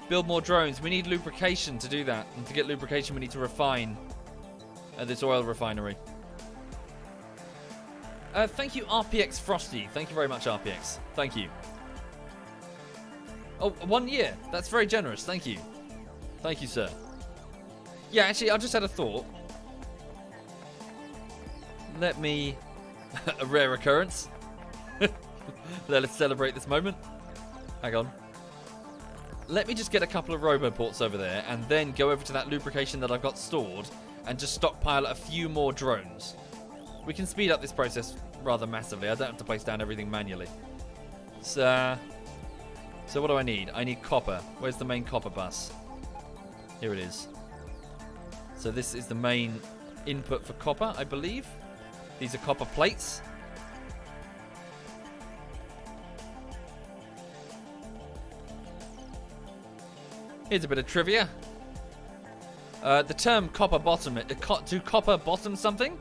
Speaker 1: Build more drones. We need lubrication to do that. And to get lubrication, we need to refine at this oil refinery. Thank you, RPX Frosty. Thank you very much, RPX. Thank you. Oh, 1 year. That's very generous. Thank you. Thank you, sir. Yeah, actually, I just had a thought. Let me... a rare occurrence. Let us celebrate this moment. Hang on. Let me just get a couple of roboports over there and then go over to that lubrication that I've got stored and just stockpile a few more drones. We can speed up this process rather massively. I don't have to place down everything manually. So what do I need? I need copper. Where's the main copper bus? Here it is. So this is the main input for copper, I believe. These are copper plates. Here's a bit of trivia. The term copper bottom, to copper bottom something,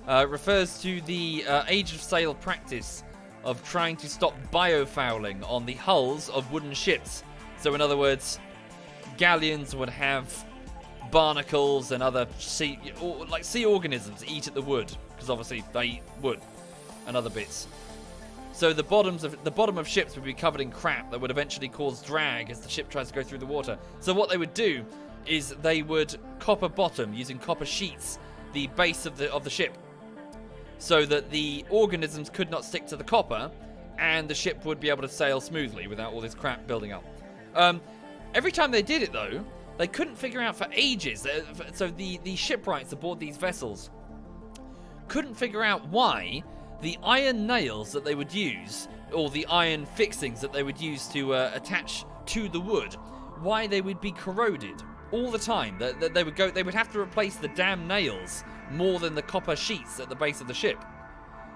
Speaker 1: refers to the age of sail practice of trying to stop biofouling on the hulls of wooden ships. So in other words, galleons would have barnacles and other sea organisms eat at the wood, because obviously they eat wood and other bits. So the bottom of ships would be covered in crap that would eventually cause drag as the ship tries to go through the water. So what they would do is they would copper bottom using copper sheets the base of the ship, so that the organisms could not stick to the copper and the ship would be able to sail smoothly without all this crap building up. Every time they did it, though, they couldn't figure out for ages. So the shipwrights aboard these vessels couldn't figure out why the iron nails that they would use, or the iron fixings that they would use to attach to the wood, why they would be corroded all the time. They would have to replace the damn nails more than the copper sheets at the base of the ship.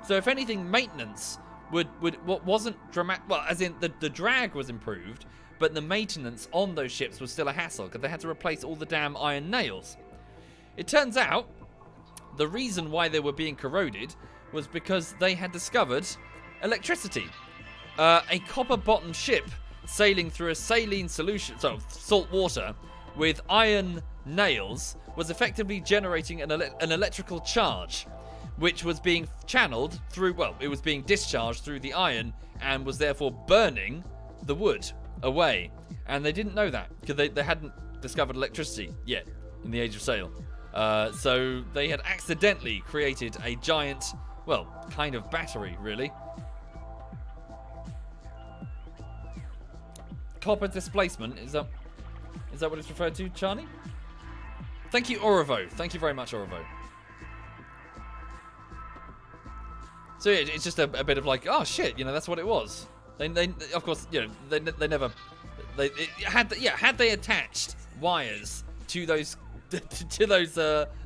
Speaker 1: So if anything, maintenance wasn't dramatic. Well, as in the drag was improved, but the maintenance on those ships was still a hassle because they had to replace all the damn iron nails. It turns out the reason why they were being corroded was because they had discovered electricity. A copper-bottomed ship sailing through a saline solution, so salt water, with iron nails, was effectively generating an electrical charge, which was being channeled through, well, it was being discharged through the iron and was therefore burning the wood away. And they didn't know that because they hadn't discovered electricity yet in the Age of Sail. So they had accidentally created a giant, well, kind of battery, really. Copper displacement, is that what it's referred to, Charlie? Thank you, Orovo. Thank you very much, Orovo. So yeah, it's just a bit of like, oh shit, you know, that's what it was. They of course, you know, they never, had they attached wires to those to those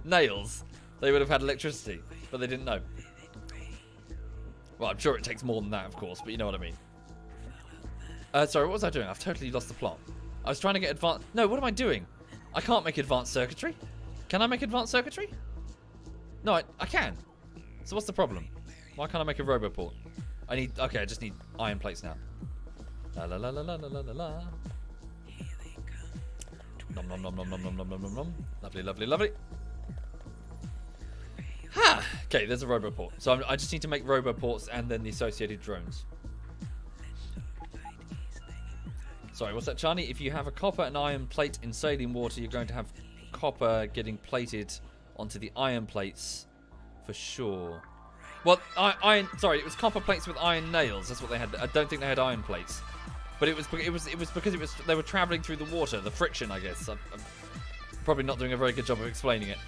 Speaker 1: nails, they would have had electricity, but they didn't know. Well, I'm sure it takes more than that, of course, but you know what I mean. Sorry, what was I doing? I've totally lost the plot. I was trying to get advanced. No, what am I doing? I can't make advanced circuitry. Can I make advanced circuitry? No, I can. So what's the problem? Why can't I make a roboport? Okay, I just need iron plates now. La la la la la la la la. Nom nom nom nom nom nom nom nom nom nom. Lovely, lovely, lovely. Ha! Okay, there's a roboport. So I just need to make roboports and then the associated drones. Sorry, what's that, Charlie? If you have a copper and iron plate in saline water, you're going to have copper getting plated onto the iron plates for sure. Well, sorry, it was copper plates with iron nails. That's what they had. I don't think they had iron plates, but it was because they were traveling through the water, the friction, I guess. I'm probably not doing a very good job of explaining it.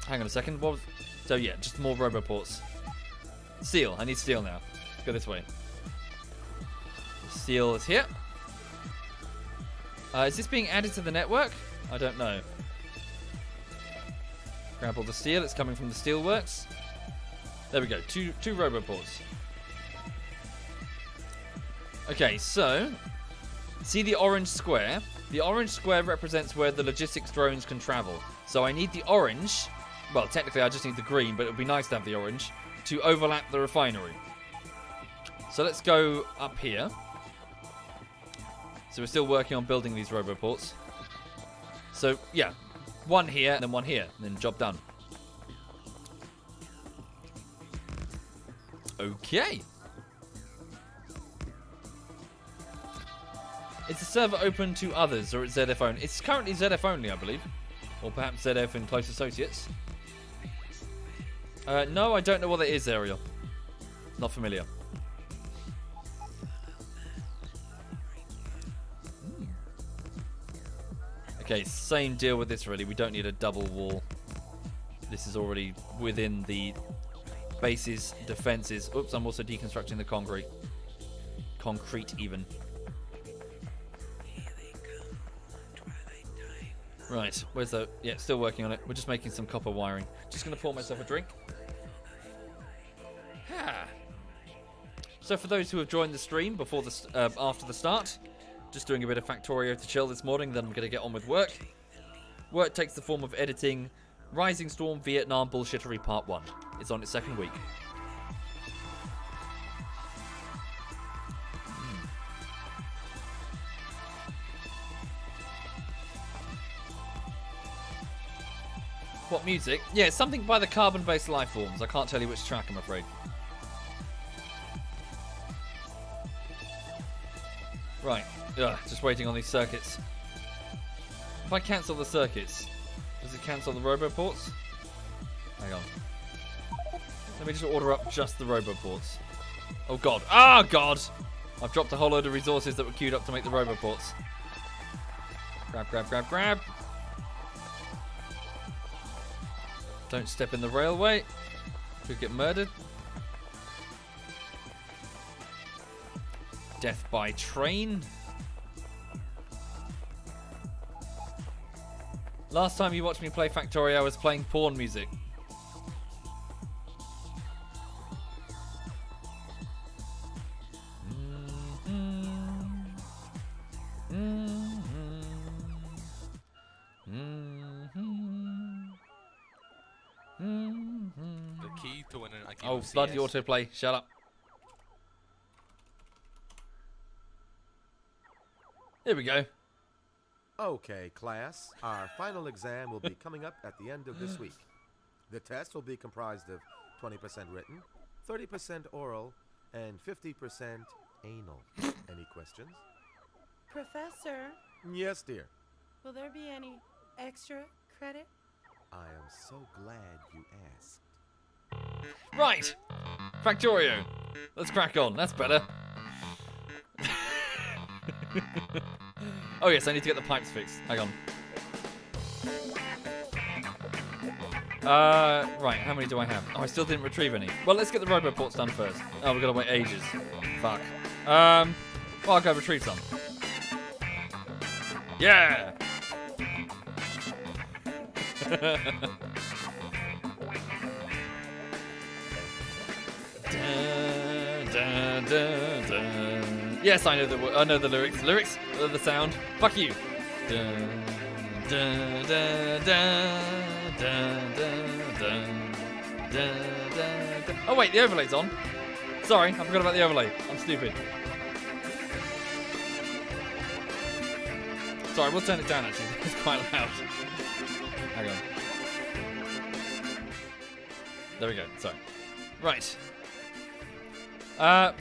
Speaker 1: Hang on a second. What was? So yeah, just more roboports. Steel. I need steel now. Let's go this way. Steel is here. Is this being added to the network? I don't know. Grab all the steel. It's coming from the steelworks. There we go. Two roboports. Okay, so see the orange square? The orange square represents where the logistics drones can travel. So I need the orange. Well, technically I just need the green, but it would be nice to have the orange to overlap the refinery. So let's go up here. So we're still working on building these roboports. So yeah, one here and then one here, and then job done. Okay. Is the server open to others, or is ZF only? It's currently ZF only, I believe. Or perhaps ZF and close associates. No, I don't know what that is, Ariel. Not familiar. Okay, same deal with this, really. We don't need a double wall. This is already within the base's defenses. Oops, I'm also deconstructing the concrete. Concrete, even. Right, where's the... Yeah, still working on it. We're just making some copper wiring. Just going to pour myself a drink. So for those who have joined the stream before the after the start, just doing a bit of Factorio to chill this morning, then I'm going to get on with work. Work takes the form of editing Rising Storm Vietnam Bullshittery Part 1. It's on its second week. What music? Yeah, it's something by the carbon-based life forms. I can't tell you which track, I'm afraid. Right. Ugh, just waiting on these circuits. If I cancel the circuits, does it cancel the roboports? Hang on. Let me just order up just the roboports. Oh god. Ah, god! I've dropped a whole load of resources that were queued up to make the roboports. Grab, grab, grab, grab. Don't step in the railway. Could get murdered. Death by train. Last time you watched me play Factorio, I was playing porn music.
Speaker 2: The key to winning a game
Speaker 1: Oh,
Speaker 2: of CS.
Speaker 1: bloody autoplay. Shut up. Here we go.
Speaker 3: Okay, class. Our final exam will be coming up at the end of this week. The test will be comprised of 20% written, 30% oral, and 50% anal. Any questions?
Speaker 4: Professor,
Speaker 3: Yes, dear.
Speaker 4: will there be any extra credit?
Speaker 3: I am so glad you asked.
Speaker 1: Right. Factorio. Let's crack on. That's better. Oh, yes, I need to get the pipes fixed. Hang on. Right, how many do I have? Oh, I still didn't retrieve any. Well, let's get the roboports done first. Oh, we've got to wait ages. Fuck. Well, I'll go retrieve some. Yeah! Dun, dun, dun, dun. Yes, I know the lyrics. Lyrics, the sound. Fuck you. Dun, dun, dun, dun, dun, dun, dun, dun, dun, dun. Oh wait, the overlay's on. Sorry, I forgot about the overlay. I'm stupid. Sorry, we'll turn it down actually. It's quite loud. Hang on. There we go. Sorry. Right.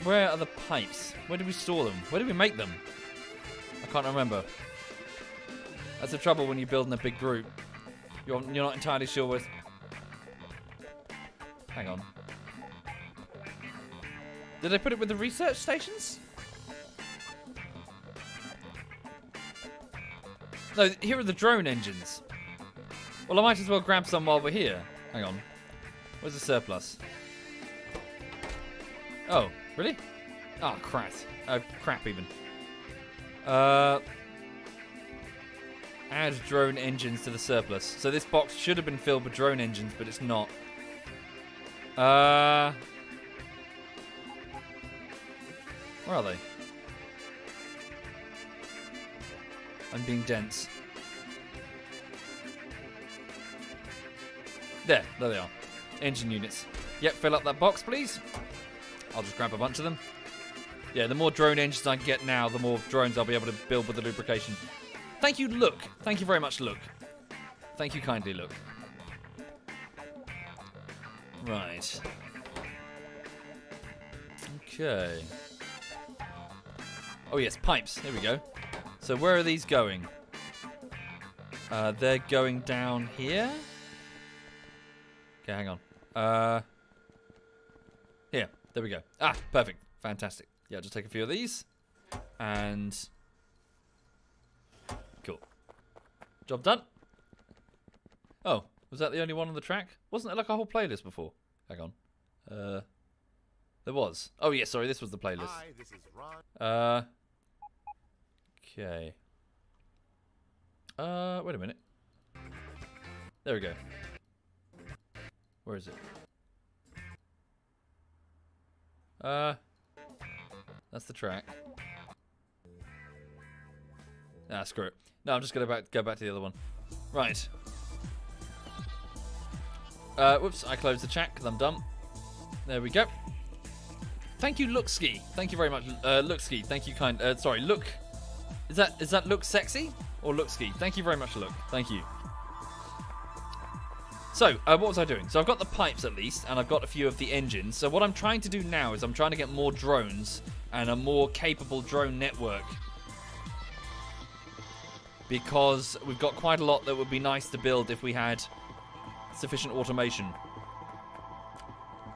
Speaker 1: Where are the pipes? Where did we store them? Where did we make them? I can't remember. That's the trouble when you build in a big group. You're not entirely sure where... Hang on. Did they put it with the research stations? No, here are the drone engines. Well, I might as well grab some while we're here. Hang on. Where's the surplus? Oh, really? Oh, crap. Crap even. Add drone engines to the surplus. So this box should have been filled with drone engines, but it's not. Where are they? I'm being dense. There they are. Engine units. Yep, fill up that box, please. I'll just grab a bunch of them. Yeah, the more drone engines I can get now, the more drones I'll be able to build with the lubrication. Thank you, Look. Thank you very much, Look. Thank you kindly, Look. Right. Okay. Oh, yes, pipes. Here we go. So where are these going? They're going down here. Okay, hang on. Here. There we go. Ah, perfect. Fantastic. Yeah, just take a few of these. And... Cool. Job done. Oh, was that the only one on the track? Wasn't there like a whole playlist before? Hang on. There was. Oh, yeah, sorry. This was the playlist.
Speaker 3: Hi, this is Ron.
Speaker 1: Okay. Wait a minute. There we go. Where is it? That's the track. Ah, screw it. No, I'm just gonna go back to the other one. Right. Whoops, I closed the chat because I'm dumb. There we go. Thank you, Lookski. Thank you very much, Lookski. Thank you, sorry, Look. Is that Look Sexy or Lookski? Thank you very much, Look. Thank you. So, what was I doing? So I've got the pipes at least, and I've got a few of the engines. So what I'm trying to do now is I'm trying to get more drones and a more capable drone network. Because we've got quite a lot that would be nice to build if we had sufficient automation.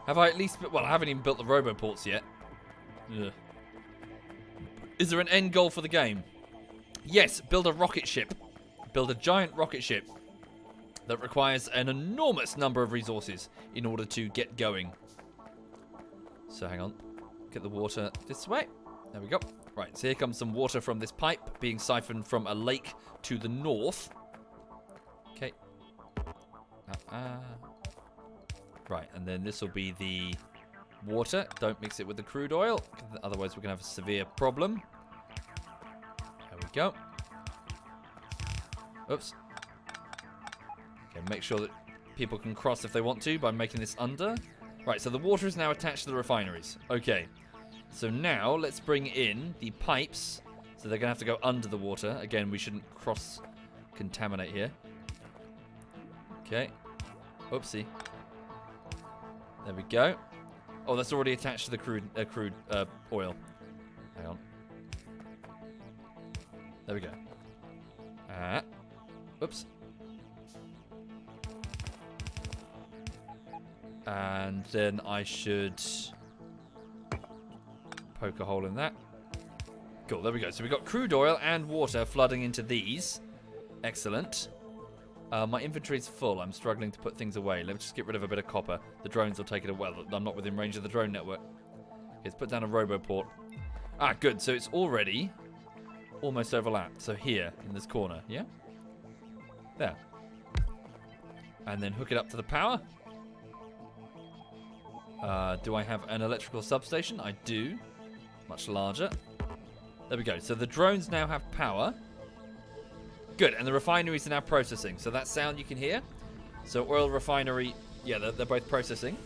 Speaker 1: Have I at least... Well, I haven't even built the roboports yet. Ugh. Is there an end goal for the game? Yes, build a rocket ship. Build a giant rocket ship that requires an enormous number of resources in order to get going. So hang on. Get the water this way. There we go. Right, so here comes some water from this pipe being siphoned from a lake to the north. Okay. Right, and then this will be the water. Don't mix it with the crude oil, otherwise we're going to have a severe problem. There we go. Oops. Okay, make sure that people can cross if they want to by making this under. Right, so the water is now attached to the refineries. Okay. So now let's bring in the pipes. So they're going to have to go under the water. Again, we shouldn't cross-contaminate here. Okay. Oopsie. There we go. Oh, that's already attached to the crude oil. Hang on. There we go. Oops. And then I should poke a hole in that. Cool, there we go. So we've got crude oil and water flooding into these. Excellent. My inventory's full. I'm struggling to put things away. Let's just get rid of a bit of copper. The drones will take it away. Well, I'm not within range of the drone network. Okay, let's put down a roboport. Ah, good. So it's already almost overlapped. So here, in this corner, yeah? There. And then hook it up to the power. Do I have an electrical substation? I do. Much larger. There we go. So the drones now have power. Good, and the refineries are now processing. So that sound you can hear. So oil refinery, yeah, they're both processing.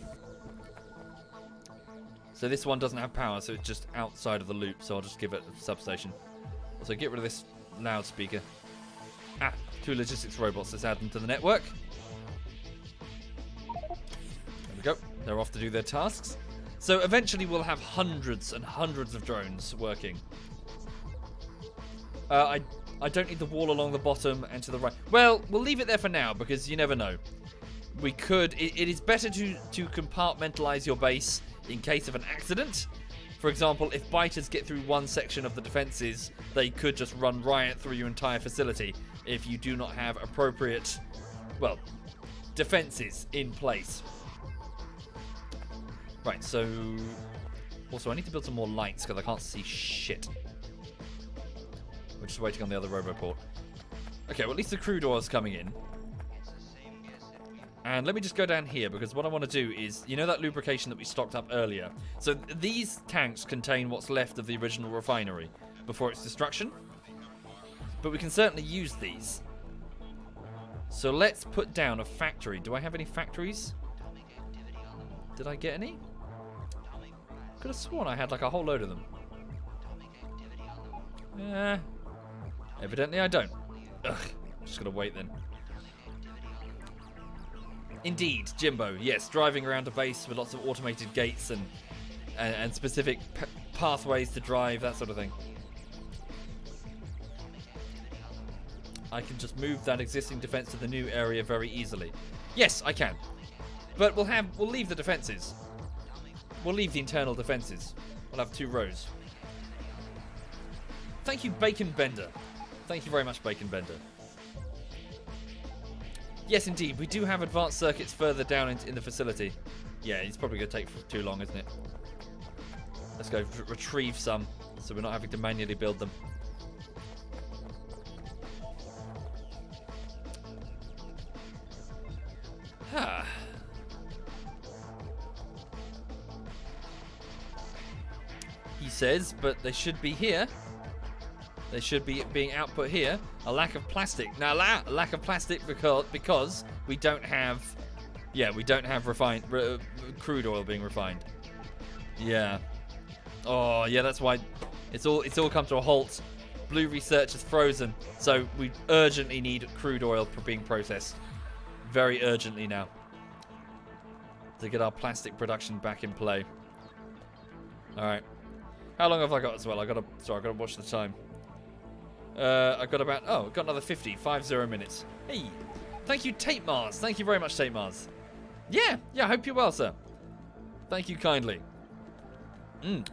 Speaker 1: So this one doesn't have power, so it's just outside of the loop. So I'll just give it a substation. So get rid of this loudspeaker. Ah, 2 logistics robots. Let's add them to the network. There we go. They're off to do their tasks. So eventually we'll have hundreds and hundreds of drones working. I don't need the wall along the bottom and to the right. Well, we'll leave it there for now because you never know. We could... It is better to compartmentalize your base in case of an accident. For example, if biters get through one section of the defenses, they could just run riot through your entire facility if you do not have appropriate, well, defenses in place. Right, so... Also, I need to build some more lights because I can't see shit. We're just waiting on the other roboport. Okay, well, at least the crude oil is coming in. And let me just go down here, because what I want to do is, you know that lubrication that we stocked up earlier? So these tanks contain what's left of the original refinery before its destruction. But we can certainly use these. So let's put down a factory. Do I have any factories? Did I get any? Could have sworn I had like a whole load of them. Evidently I don't. Ugh, just gotta wait then. Indeed, Jimbo. Yes, driving around a base with lots of automated gates and specific pathways to drive, that sort of thing. I can just move that existing defense to the new area very easily. Yes, I can. But we'll leave the defenses. We'll leave the internal defenses. We'll have 2 rows. Thank you, Bacon Bender. Thank you very much, Bacon Bender. Yes, indeed. We do have advanced circuits further down in the facility. Yeah, it's probably going to take too long, isn't it? Let's go retrieve some so we're not having to manually build them. Ha. He says, but they should be here. They should be being output here. A lack of plastic. Now, lack of plastic because we don't have... Yeah, we don't have crude oil being refined. Yeah. Oh, yeah, that's why it's all come to a halt. Blue research is frozen. So we urgently need crude oil being processed. Very urgently now. To get our plastic production back in play. Alright. How long have I got as well? I've got to watch the time. I've got about... Oh, I've got another 50 minutes. Hey, thank you, Tate Mars. Thank you very much, Tate Mars. Yeah, I hope you're well, sir. Thank you kindly.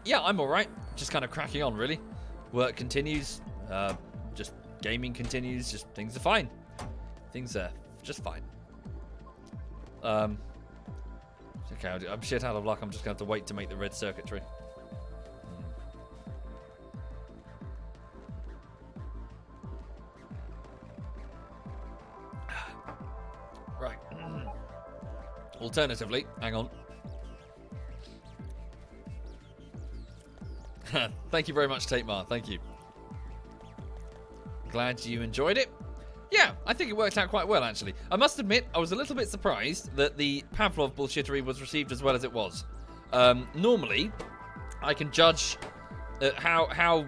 Speaker 1: Yeah, I'm alright. Just kind of cracking on, really. Work continues. Just gaming continues. Just things are fine. Things are just fine. Okay, I'm shit out of luck. I'm just going to have to wait to make the red circuitry. Right. Alternatively, hang on. Thank you very much, Tate Mar. Thank you. Glad you enjoyed it. Yeah, I think it worked out quite well, actually. I must admit, I was a little bit surprised that the Pavlov bullshittery was received as well as it was. Normally, I can judge how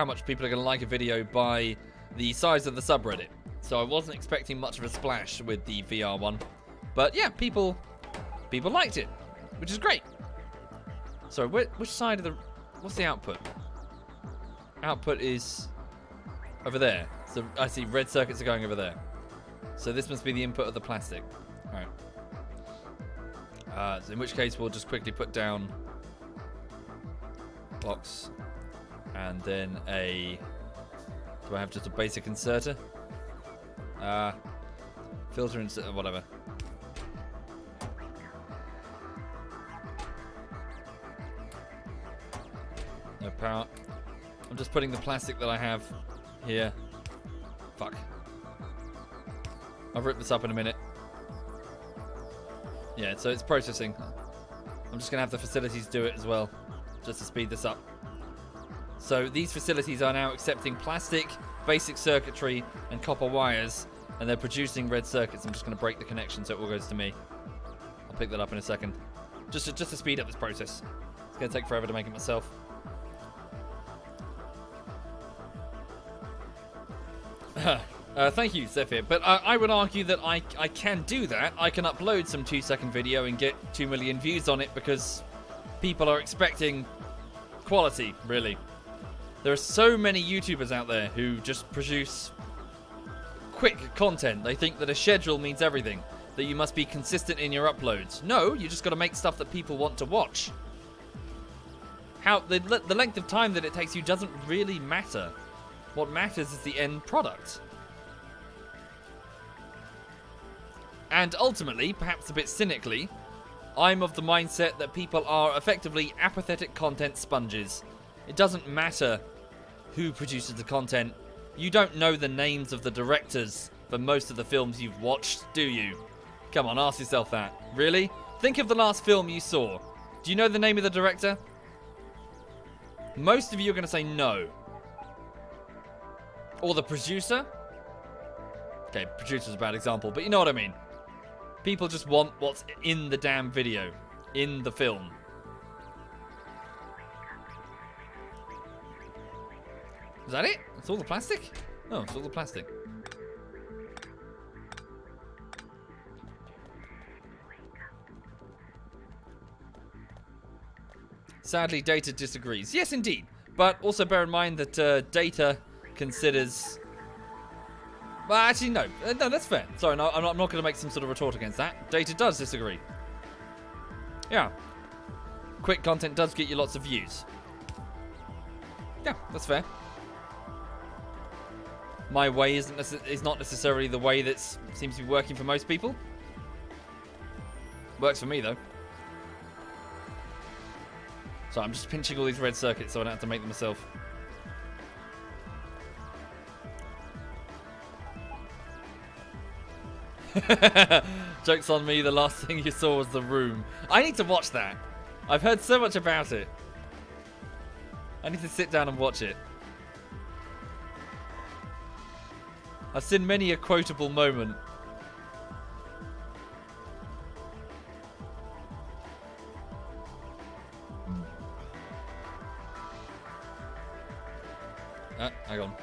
Speaker 1: much people are going to like a video by the size of the subreddit. So I wasn't expecting much of a splash with the VR one. But yeah, people liked it, which is great. So which side of the... What's the output? Output is over there. So I see red circuits are going over there. So this must be the input of the plastic. Alright. So in which case we'll just quickly put down box. And then a... Do I have just a basic inserter? Filter inserter, whatever. No power. I'm just putting the plastic that I have here. Fuck. I'll rip this up in a minute. Yeah, so it's processing. I'm just going to have the facilities do it as well, just to speed this up. So these facilities are now accepting plastic, basic circuitry, and copper wires, and they're producing red circuits. I'm just going to break the connection so it all goes to me. I'll pick that up in a second. Just to speed up this process. It's going to take forever to make it myself. Thank you, Zephyr. But I would argue that I can do that. I can upload some 2-second video and get 2 million views on it because people are expecting quality, really. There are so many YouTubers out there who just produce quick content. They think that a schedule means everything, that you must be consistent in your uploads. No, you just got to make stuff that people want to watch. The length of time that it takes you doesn't really matter. What matters is the end product. And ultimately, perhaps a bit cynically, I'm of the mindset that people are effectively apathetic content sponges. It doesn't matter who produces the content. You don't know the names of the directors for most of the films you've watched, do you? Come on, ask yourself that. Really? Think of the last film you saw. Do you know the name of the director? Most of you are going to say no. Or the producer? Okay, producer's a bad example, but you know what I mean. People just want what's in the damn video, in the film. Is that it? That's all the plastic? Oh, it's all the plastic. Sadly, Data disagrees. Yes, indeed. But also bear in mind that Data considers... Well, actually, no. No, that's fair. Sorry, no, I'm not going to make some sort of retort against that. Data does disagree. Yeah. Quick content does get you lots of views. Yeah, that's fair. My way is not necessarily the way that seems to be working for most people. Works for me, though. So I'm just pinching all these red circuits so I don't have to make them myself. Joke's on me, the last thing you saw was The Room. I need to watch that. I've heard so much about it. I need to sit down and watch it. I've seen many a quotable moment. Hang on.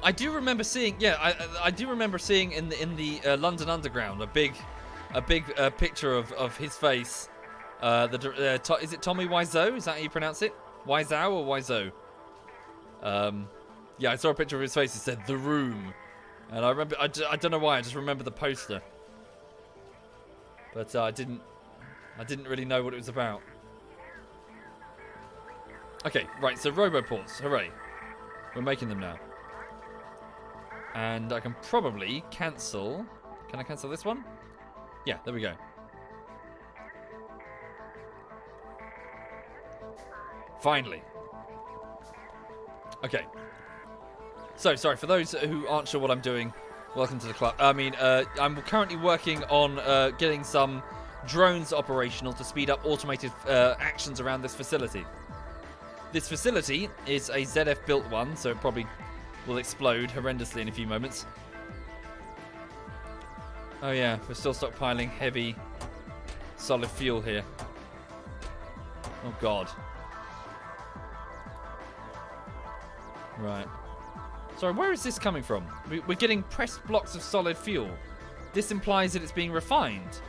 Speaker 1: I do remember seeing, yeah, I do remember seeing in the London Underground a big picture of his face. Is it Tommy Wiseau? Is that how you pronounce it? Wiseau or Wiseau? Yeah, I saw a picture of his face. It said The Room, and I remember. I don't know why. I just remember the poster, but I didn't really know what it was about. Okay, right. So RoboPorts, hooray! We're making them now. And I can probably cancel... Can I cancel this one? Yeah, there we go. Finally. Okay. So, sorry, for those who aren't sure what I'm doing, welcome to the club. I'm currently working on getting some drones operational to speed up automated actions around this facility. This facility is a ZF built one, so it probably will explode horrendously in a few moments. Oh yeah, we're still stockpiling heavy, solid fuel here. Oh god. Right. Sorry, where is this coming from? We're getting pressed blocks of solid fuel. This implies that it's being refined.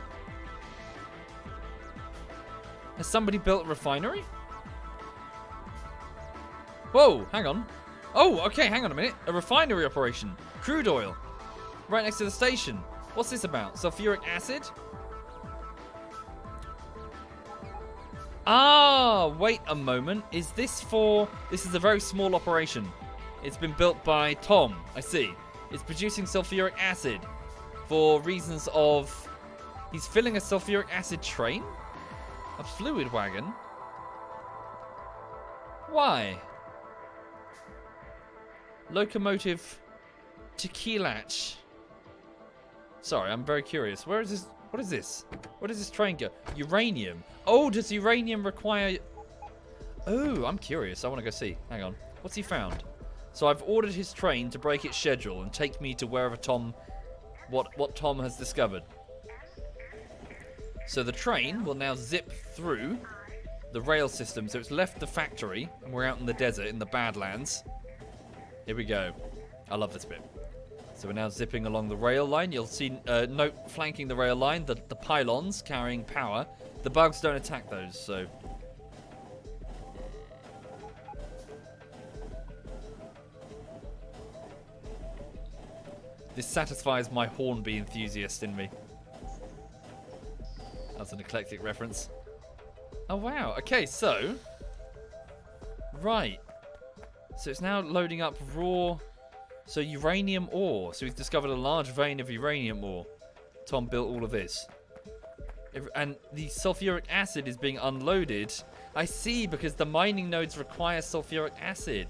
Speaker 1: Has somebody built a refinery? Whoa, hang on. Oh, okay, hang on a minute. A refinery operation. Crude oil. Right next to the station. What's this about? Sulfuric acid? Ah, wait a moment. Is this for... This is a very small operation. It's been built by Tom. I see. It's producing sulfuric acid for reasons of... He's filling a sulfuric acid train? A fluid wagon? Why? Locomotive Tequilach. Sorry, I'm very curious. Where is this? What is this? Where does this train go? Uranium. Oh, does uranium require... Oh, I'm curious. I want to go see. Hang on. What's he found? So I've ordered his train to break its schedule and take me to wherever Tom... What Tom has discovered. So the train will now zip through the rail system. So it's left the factory and we're out in the desert in the Badlands. Here we go. I love this bit. So we're now zipping along the rail line. You'll see, note flanking the rail line, the pylons carrying power. The bugs don't attack those, so... This satisfies my Hornby enthusiast in me. That's an eclectic reference. Oh, wow. Okay, so... Right. So it's now loading up raw... So uranium ore. So we've discovered a large vein of uranium ore. Tom built all of this. And the sulfuric acid is being unloaded. I see, because the mining nodes require sulfuric acid.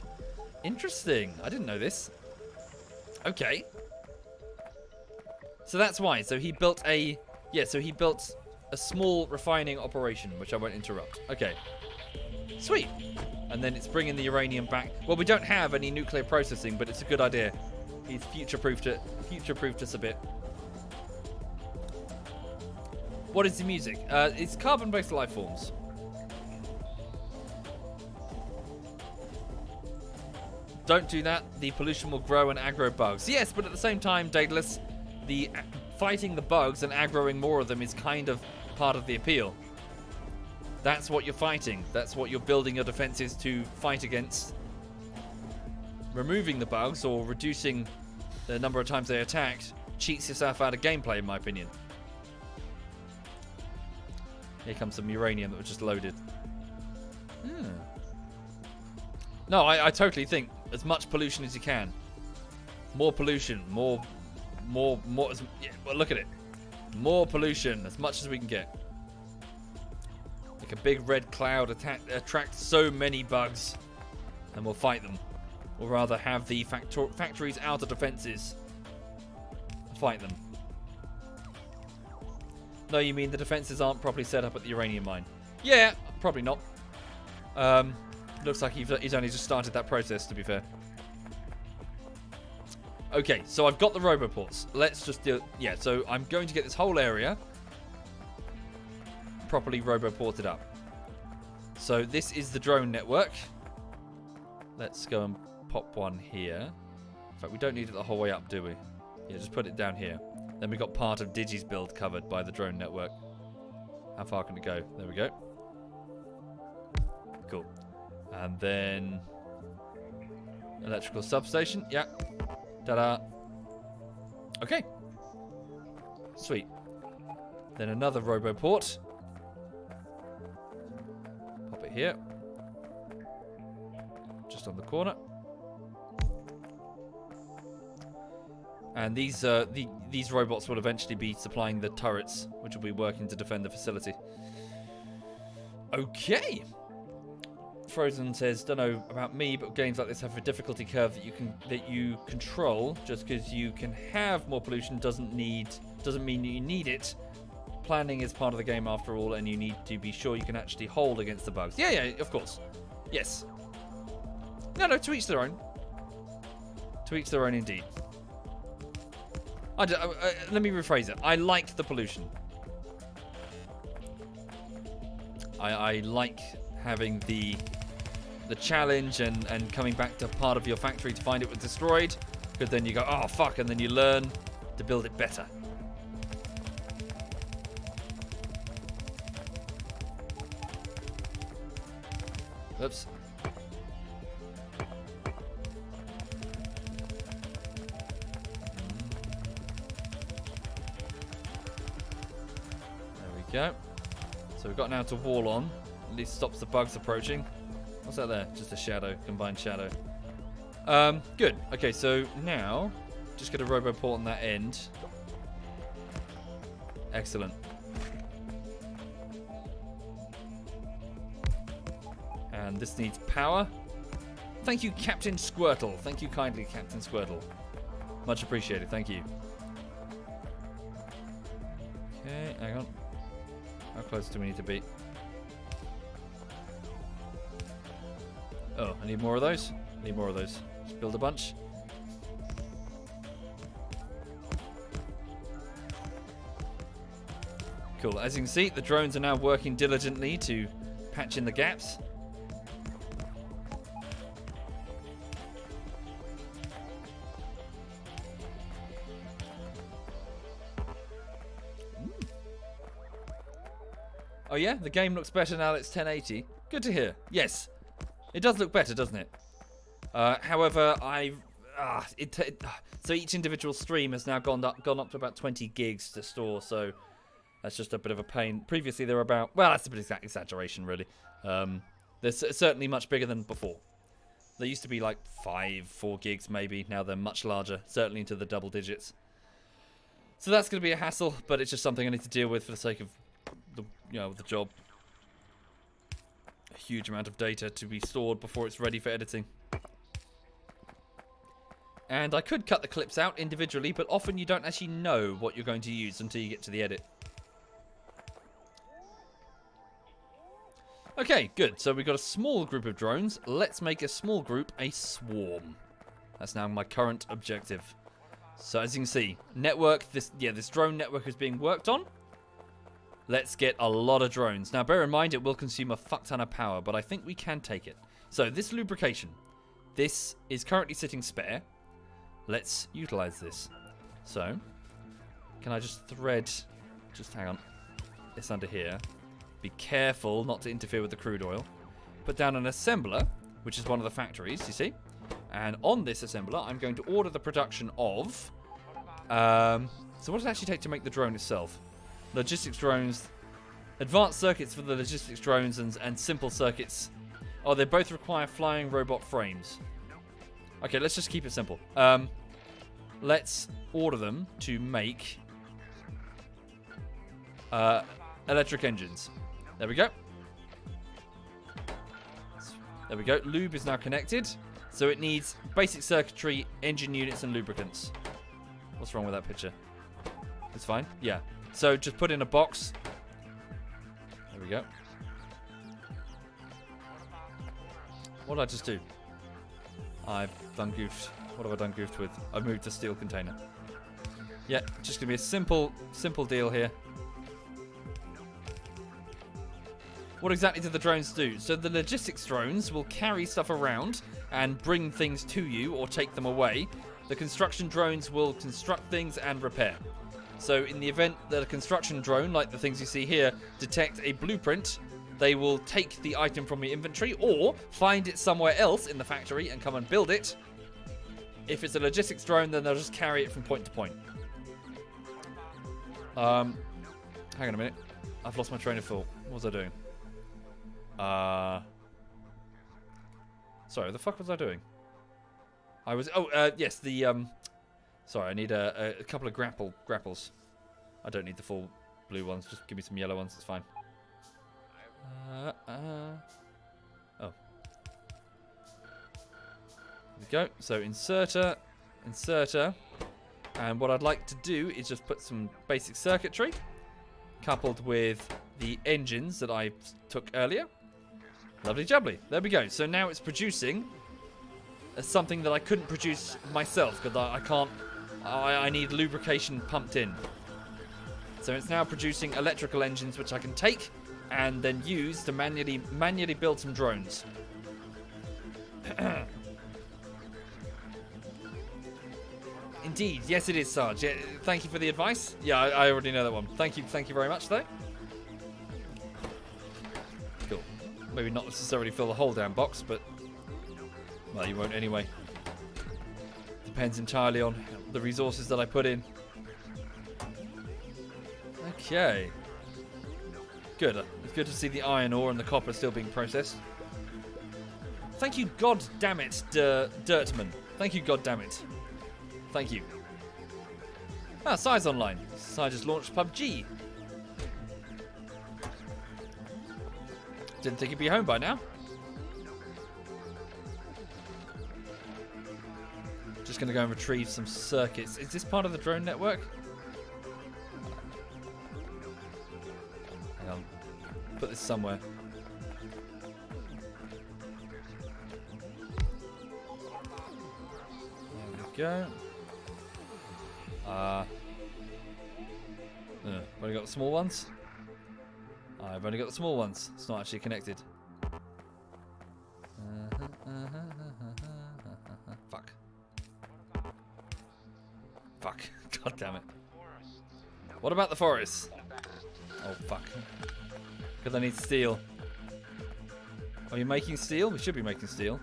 Speaker 1: Interesting. I didn't know this. Okay. So that's why. So he built a... Yeah, so he built a small refining operation, which I won't interrupt. Okay. Sweet. And then it's bringing the uranium back. Well, we don't have any nuclear processing, but it's a good idea. He's future-proofed us a bit. What is the music? It's carbon-based life forms. Don't do that. The pollution will grow and aggro bugs. Yes, but at the same time, Daedalus, the fighting the bugs and aggroing more of them is kind of part of the appeal. That's what you're fighting. That's what you're building your defenses to fight against. Removing the bugs or reducing the number of times they attacked cheats yourself out of gameplay, in my opinion. Here comes some uranium that was just loaded. No, I totally think as much pollution as you can. More pollution, more. Yeah, well, look at it. More pollution, as much as we can get. Like a big red cloud attract so many bugs, and we'll fight them. Or rather, have the factory's outer defenses fight them. No, you mean the defenses aren't properly set up at the uranium mine? Yeah, probably not. Looks like he's only just started that process, to be fair. Okay, so I've got the roboports. Let's just do it. Yeah, so I'm going to get this whole area properly roboported up. So this is the drone network. Let's go and pop one here. In fact, we don't need it the whole way up, do we? Yeah, just put it down here. Then we got part of Digi's build covered by the drone network. How far can it go? There we go. Cool. And then electrical substation. Yeah. Ta-da. Okay. Sweet. Then another roboport. Pop it here. Just on the corner. And these robots will eventually be supplying the turrets, which will be working to defend the facility. Okay. Frozen says, don't know about me, but games like this have a difficulty curve that you control. Just because you can have more pollution doesn't mean you need it. Planning is part of the game after all, and you need to be sure you can actually hold against the bugs. Yeah, of course. Yes. No, to each their own. To each their own indeed. Let me rephrase it. I like the pollution. I like having the challenge and coming back to part of your factory to find it was destroyed. Because then you go, oh fuck, and then you learn to build it better. Oops. There we go. So we've got now to wall on. At least stops the bugs approaching. What's that there? Just a shadow, combined shadow. Good. Okay, so now just get a roboport on that end. Excellent. And this needs power. Thank you, Captain Squirtle. Thank you kindly, Captain Squirtle. Much appreciated. Thank you. Okay, hang on. How close do we need to be? Oh, I need more of those. I need more of those. Just build a bunch. Cool. As you can see, the drones are now working diligently to patch in the gaps. Oh yeah, the game looks better now that it's 1080. Good to hear. Yes, it does look better, doesn't it? However, so each individual stream has now gone up to about 20 gigs to store, so that's just a bit of a pain. Previously, they were about, well, that's a bit of exaggeration, really. They're certainly much bigger than before. They used to be like 4 gigs maybe. Now they're much larger, certainly into the double digits. So that's going to be a hassle, but it's just something I need to deal with for the sake of the job. A huge amount of data to be stored before it's ready for editing. And I could cut the clips out individually, but often you don't actually know what you're going to use until you get to the edit. Okay, good. So we've got a small group of drones. Let's make a small group a swarm. That's now my current objective. So as you can see, this drone network is being worked on. Let's get a lot of drones. Now, bear in mind, it will consume a fuck ton of power, but I think we can take it. So, this lubrication. This is currently sitting spare. Let's utilize this. So, can I just thread... Just hang on. This under here. Be careful not to interfere with the crude oil. Put down an assembler, which is one of the factories, you see. And on this assembler, I'm going to order the production of... so, what does it actually take to make the drone itself? Logistics drones, advanced circuits for the logistics drones, and simple circuits. Oh, they both require flying robot frames. Okay, let's just keep it simple. Let's order them to make electric engines. There we go. There we go. Lube is now connected. So it needs basic circuitry, engine units, and lubricants. What's wrong with that picture? It's fine? Yeah. So just put in a box. There we go. What did I just do? I've done goofed. What have I done goofed with? I've moved the steel container. Yeah, just gonna be a simple deal here. What exactly do the drones do? So the logistics drones will carry stuff around and bring things to you or take them away. The construction drones will construct things and repair. So in the event that a construction drone, like the things you see here, detect a blueprint, they will take the item from your inventory or find it somewhere else in the factory and come and build it. If it's a logistics drone, then they'll just carry it from point to point. Hang on a minute. I've lost my train of thought. What was I doing? Sorry, what the fuck was I doing? Yes, the, sorry, I need a couple of grapples. I don't need the full blue ones. Just give me some yellow ones. It's fine. Oh. There we go. So inserter. And what I'd like to do is just put some basic circuitry coupled with the engines that I took earlier. Lovely jubbly. There we go. So now it's producing something that I couldn't produce myself because I can't. I need lubrication pumped in. So it's now producing electrical engines which I can take and then use to manually build some drones. Indeed, yes it is, Sarge. Yeah, thank you for the advice. Yeah, I already know that one. Thank you very much, though. Cool. Maybe not necessarily fill the whole damn box, but well, you won't anyway. Depends entirely on the resources that I put in. Okay. Good. It's good to see the iron ore and the copper still being processed. Thank you, God damn it, Dirtman. Thank you, God damn it. Thank you. Ah, Sai's online. Sai just launched PUBG. Didn't think he'd be home by now. Just going to go and retrieve some circuits. Is this part of the drone network? Hang on. Put this somewhere. There we go. I've only got the small ones. I've only got the small ones. It's not actually connected. Fuck. Fuck. God damn it. What about the forest? Oh, fuck. Because I need steel. Are you making steel? We should be making steel.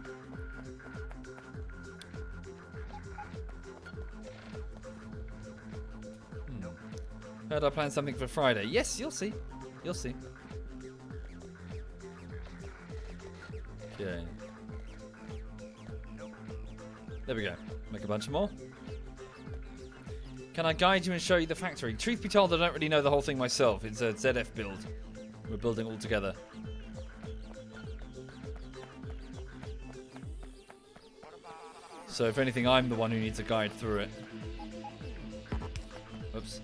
Speaker 1: Heard I plan something for Friday. Yes, you'll see. You'll see. Okay. There we go. Make a bunch more. Can I guide you and show you the factory? Truth be told, I don't really know the whole thing myself. It's a ZF build. We're building all together. So if anything, I'm the one who needs a guide through it. Oops.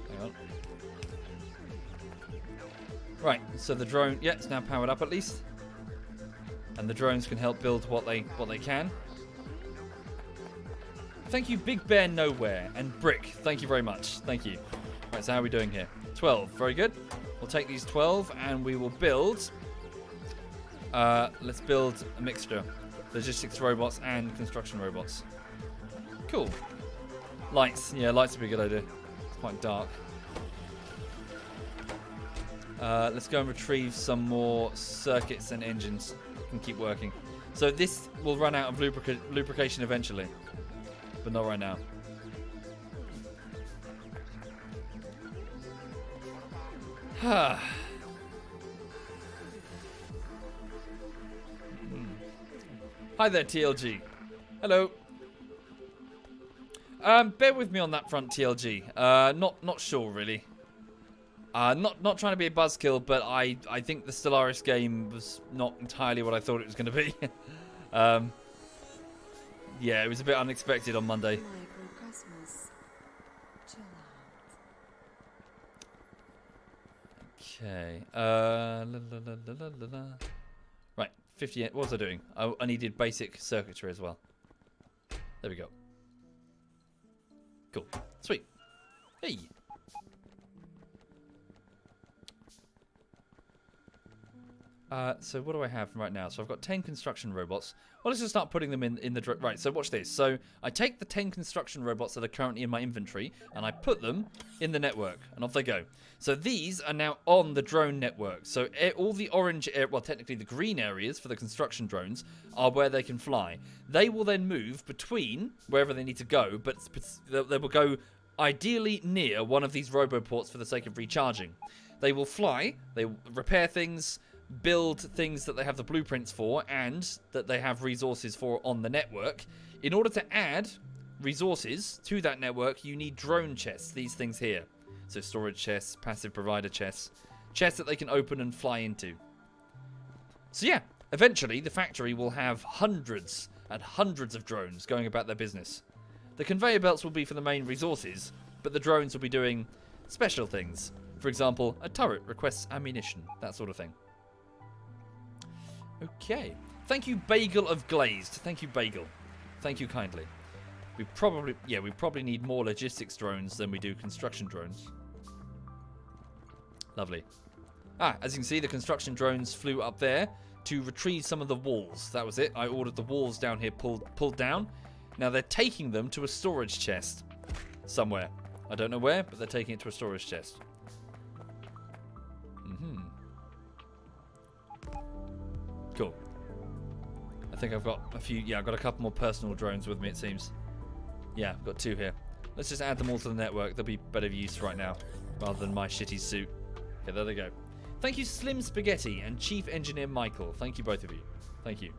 Speaker 1: Hang on. Right, so the drone, yeah, it's now powered up at least. And the drones can help build what they can. Thank you, Big Bear Nowhere, and Brick. Thank you very much. Thank you. Right, so how are we doing here? 12. Very good. We'll take these 12 and we will build. Let's build a mixture. Logistics robots and construction robots. Cool. Lights. Yeah, lights would be a good idea. It's quite dark. Let's go and retrieve some more circuits and engines. And keep working. So this will run out of lubrication eventually. But not right now. Hi there, TLG. Hello. Bear with me on that front, TLG. Not sure really. Not trying to be a buzzkill, but I think the Stellaris game was not entirely what I thought it was going to be. Yeah, it was a bit unexpected on Monday. Okay. Right, 58. What was I doing? I needed basic circuitry as well. There we go. Cool. Sweet. Hey. So what do I have right now? So I've got 10 construction robots. Well, let's just start putting them in the... Right, so watch this. So I take the 10 construction robots that are currently in my inventory, and I put them in the network, and off they go. So these are now on the drone network. So all the orange... well, technically the green areas for the construction drones are where they can fly. They will then move between wherever they need to go, but they will go ideally near one of these roboports for the sake of recharging. They will fly, they will repair things... build things that they have the blueprints for and that they have resources for on the network. In order to add resources to that network, you need drone chests, these things here. So storage chests, passive provider chests, chests that they can open and fly into. So yeah, eventually the factory will have hundreds and hundreds of drones going about their business. The conveyor belts will be for the main resources, but the drones will be doing special things. For example, a turret requests ammunition, that sort of thing. Okay. Thank you, Bagel of Glazed. Thank you, Bagel. Thank you kindly. We probably need more logistics drones than we do construction drones. Lovely. As you can see, the construction drones flew up there to retrieve some of the walls. That was it. I ordered the walls down here pulled down. Now they're taking them to a storage chest somewhere. I don't know where, but they're taking it to a storage chest. Cool. I think I've got a few. Yeah, I've got a couple more personal drones with me, it seems. Yeah, I've got 2 here. Let's just add them all to the network. They'll be better use right now rather than my shitty suit. Okay, there they go. Thank you, Slim Spaghetti and Chief Engineer Michael. Thank you, both of you. Thank you.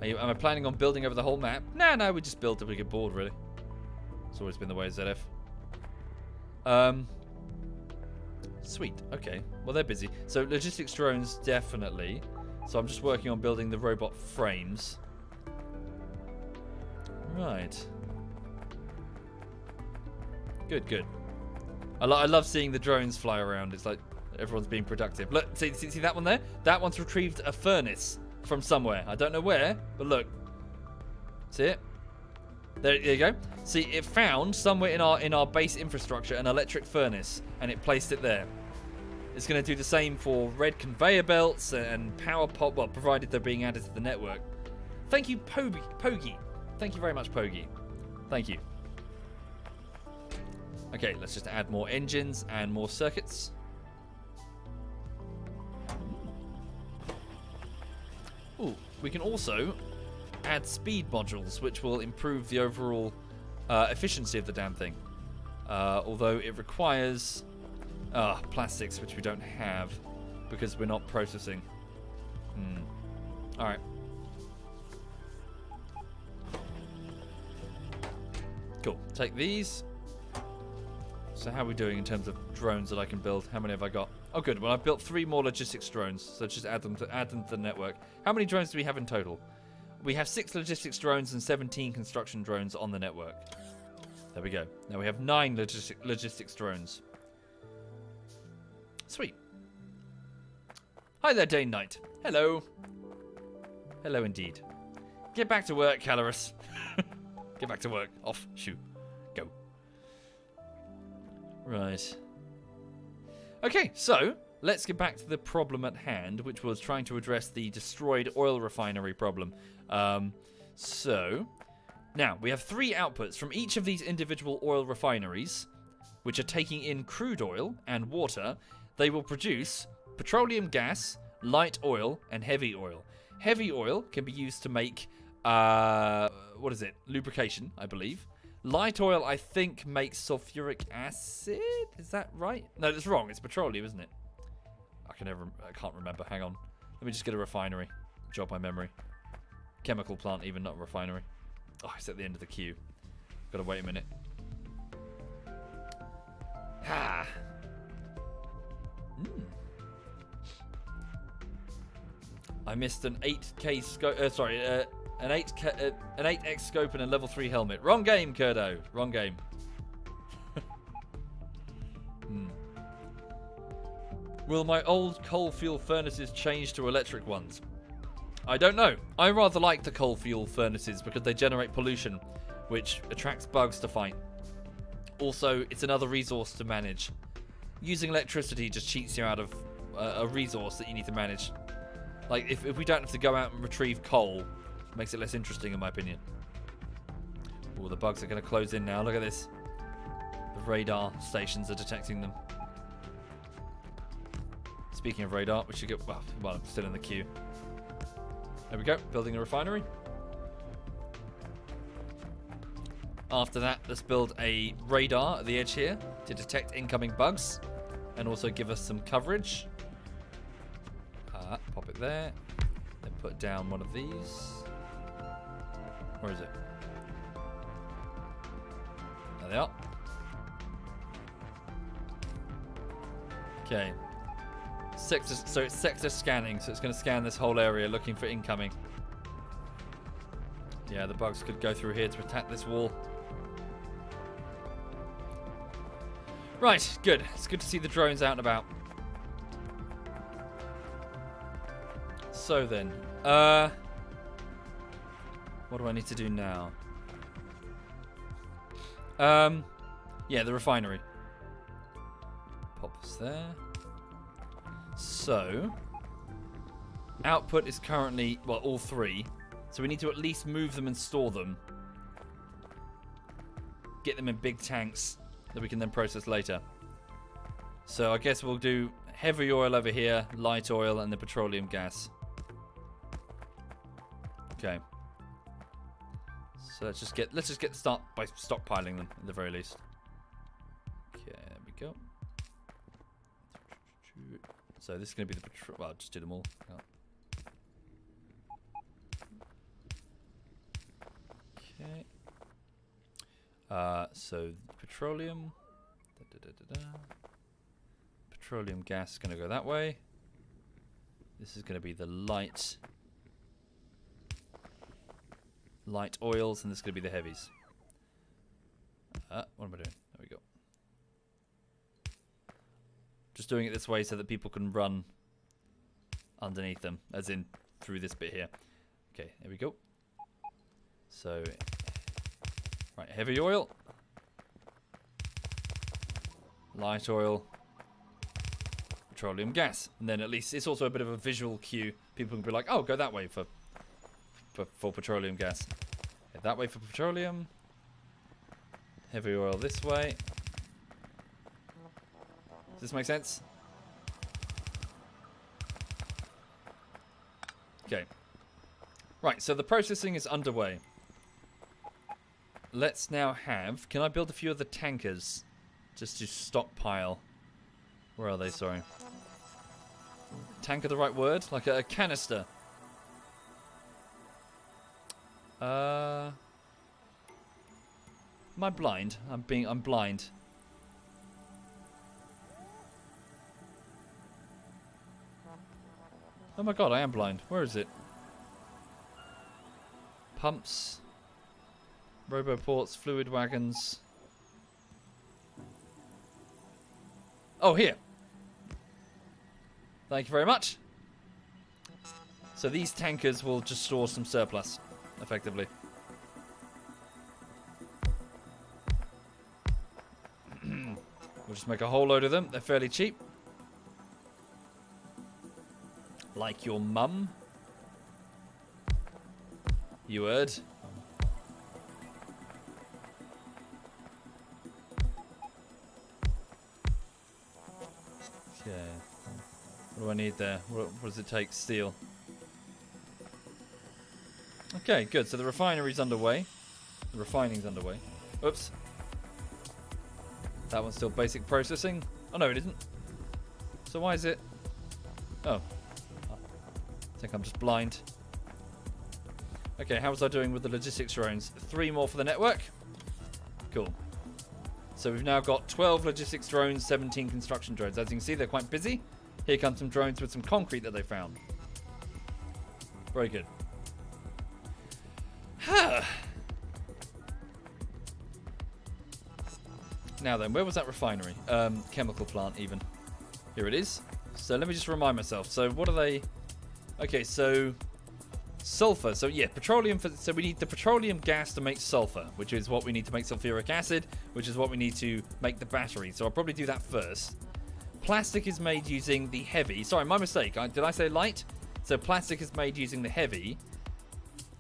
Speaker 1: Am I planning on building over the whole map? No, we just build till we get bored, really. It's always been the way of ZF. Sweet. Okay. Well, they're busy. So, logistics drones, definitely. So, I'm just working on building the robot frames. Right. Good. I love seeing the drones fly around. It's like everyone's being productive. Look, see that one there? That one's retrieved a furnace from somewhere. I don't know where, but look. See it? There you go. See, it found somewhere in our base infrastructure an electric furnace, and it placed it there. It's going to do the same for red conveyor belts and power pop, well, provided they're being added to the network. Thank you, Pogi. Thank you very much, Pogi. Thank you. Okay, let's just add more engines and more circuits. Ooh, we can also add speed modules, which will improve the overall efficiency of the damn thing. Although it requires plastics, which we don't have because we're not processing. Alright. Cool. Take these. So how are we doing in terms of drones that I can build? How many have I got? Oh, good. Well, I've built 3 more logistics drones, so just add them to the network. How many drones do we have in total? We have 6 logistics drones and 17 construction drones on the network. There we go. Now we have 9 logistics drones. Sweet. Hi there, Dane Knight. Hello. Hello indeed. Get back to work, Calorus. Get back to work. Off. Shoot. Go. Right. Okay, so let's get back to the problem at hand, which was trying to address the destroyed oil refinery problem. So, now we have 3 outputs from each of these individual oil refineries, which are taking in crude oil and water. They will produce petroleum gas, light oil, and heavy oil. Heavy oil can be used to make, lubrication, I believe. Light oil, I think, makes sulfuric acid. Is that right? No, that's wrong. It's petroleum, isn't it? I can't remember. Hang on. Let me just get a refinery. Jog my memory. Chemical plant, even, not a refinery. Oh, it's at the end of the queue. Gotta wait a minute. Ha! I missed an 8K scope. An 8x scope and a level 3 helmet. Wrong game, Kurdo. Wrong game. Will my old coal fuel furnaces change to electric ones? I don't know. I rather like the coal fuel furnaces because they generate pollution, which attracts bugs to fight. Also, it's another resource to manage. Using electricity just cheats you out of a resource that you need to manage. Like, if we don't have to go out and retrieve coal, it makes it less interesting, in my opinion. Oh, the bugs are going to close in now. Look at this. The radar stations are detecting them. Speaking of radar, we should get... Well, I'm still in the queue. There we go. Building a refinery. After that, let's build a radar at the edge here to detect incoming bugs and also give us some coverage. Pop it there. Then put down one of these. Where is it? There they are. Okay. So it's sector scanning, so it's going to scan this whole area looking for incoming. Yeah, the bugs could go through here to attack this wall. Right, good. It's good to see the drones out and about. So then, what do I need to do now? Yeah, the refinery. Pop us there. So, output is currently, well, all 3. So we need to at least move them and store them. Get them in big tanks that we can then process later. So I guess we'll do heavy oil over here, light oil, and the petroleum gas. Okay. So let's just get start by stockpiling them at the very least. Okay, there we go. So this is going to be the petrol. Well, I'll just do them all. Oh. Okay. So petroleum. Petroleum gas is going to go that way. This is going to be the light oils, and this is going to be the heavies. What am I doing? There we go. Just doing it this way so that people can run underneath them, as in through this bit here. Okay, there we go. So, right, heavy oil, light oil, petroleum gas, and then at least it's also a bit of a visual cue. People can be like, "Oh, go that way for petroleum gas. Okay, that way for petroleum. Heavy oil this way." Does this make sense? Okay. Right, so the processing is underway. Let's now have... Can I build a few of the tankers? Just to stockpile. Where are they? Sorry. Tanker the right word? Like a canister. Am I blind? I'm blind. Oh my god, I am blind. Where is it? Pumps. Roboports, fluid wagons. Oh, here. Thank you very much. So these tankers will just store some surplus, effectively. We'll just make a whole load of them. They're fairly cheap. Like your mum. You heard. Okay. What do I need there? What does it take? Steel. Okay, good. So the refinery's underway. The refining's underway. Oops. That one's still basic processing. Oh, no, it isn't. So why is it... Oh. I think I'm just blind. Okay, how was I doing with the logistics drones? 3 more for the network. Cool. So we've now got 12 logistics drones, 17 construction drones. As you can see, they're quite busy. Here come some drones with some concrete that they found. Very good. Now then, where was that refinery? Chemical plant even. Here it is. So let me just remind myself. So what are they? Okay, so sulfur. So yeah, petroleum. So we need the petroleum gas to make sulfur, which is what we need to make sulfuric acid, which is what we need to make the battery. So I'll probably do that first. Plastic is made using the heavy. Sorry, my mistake. Did I say light? So plastic is made using the heavy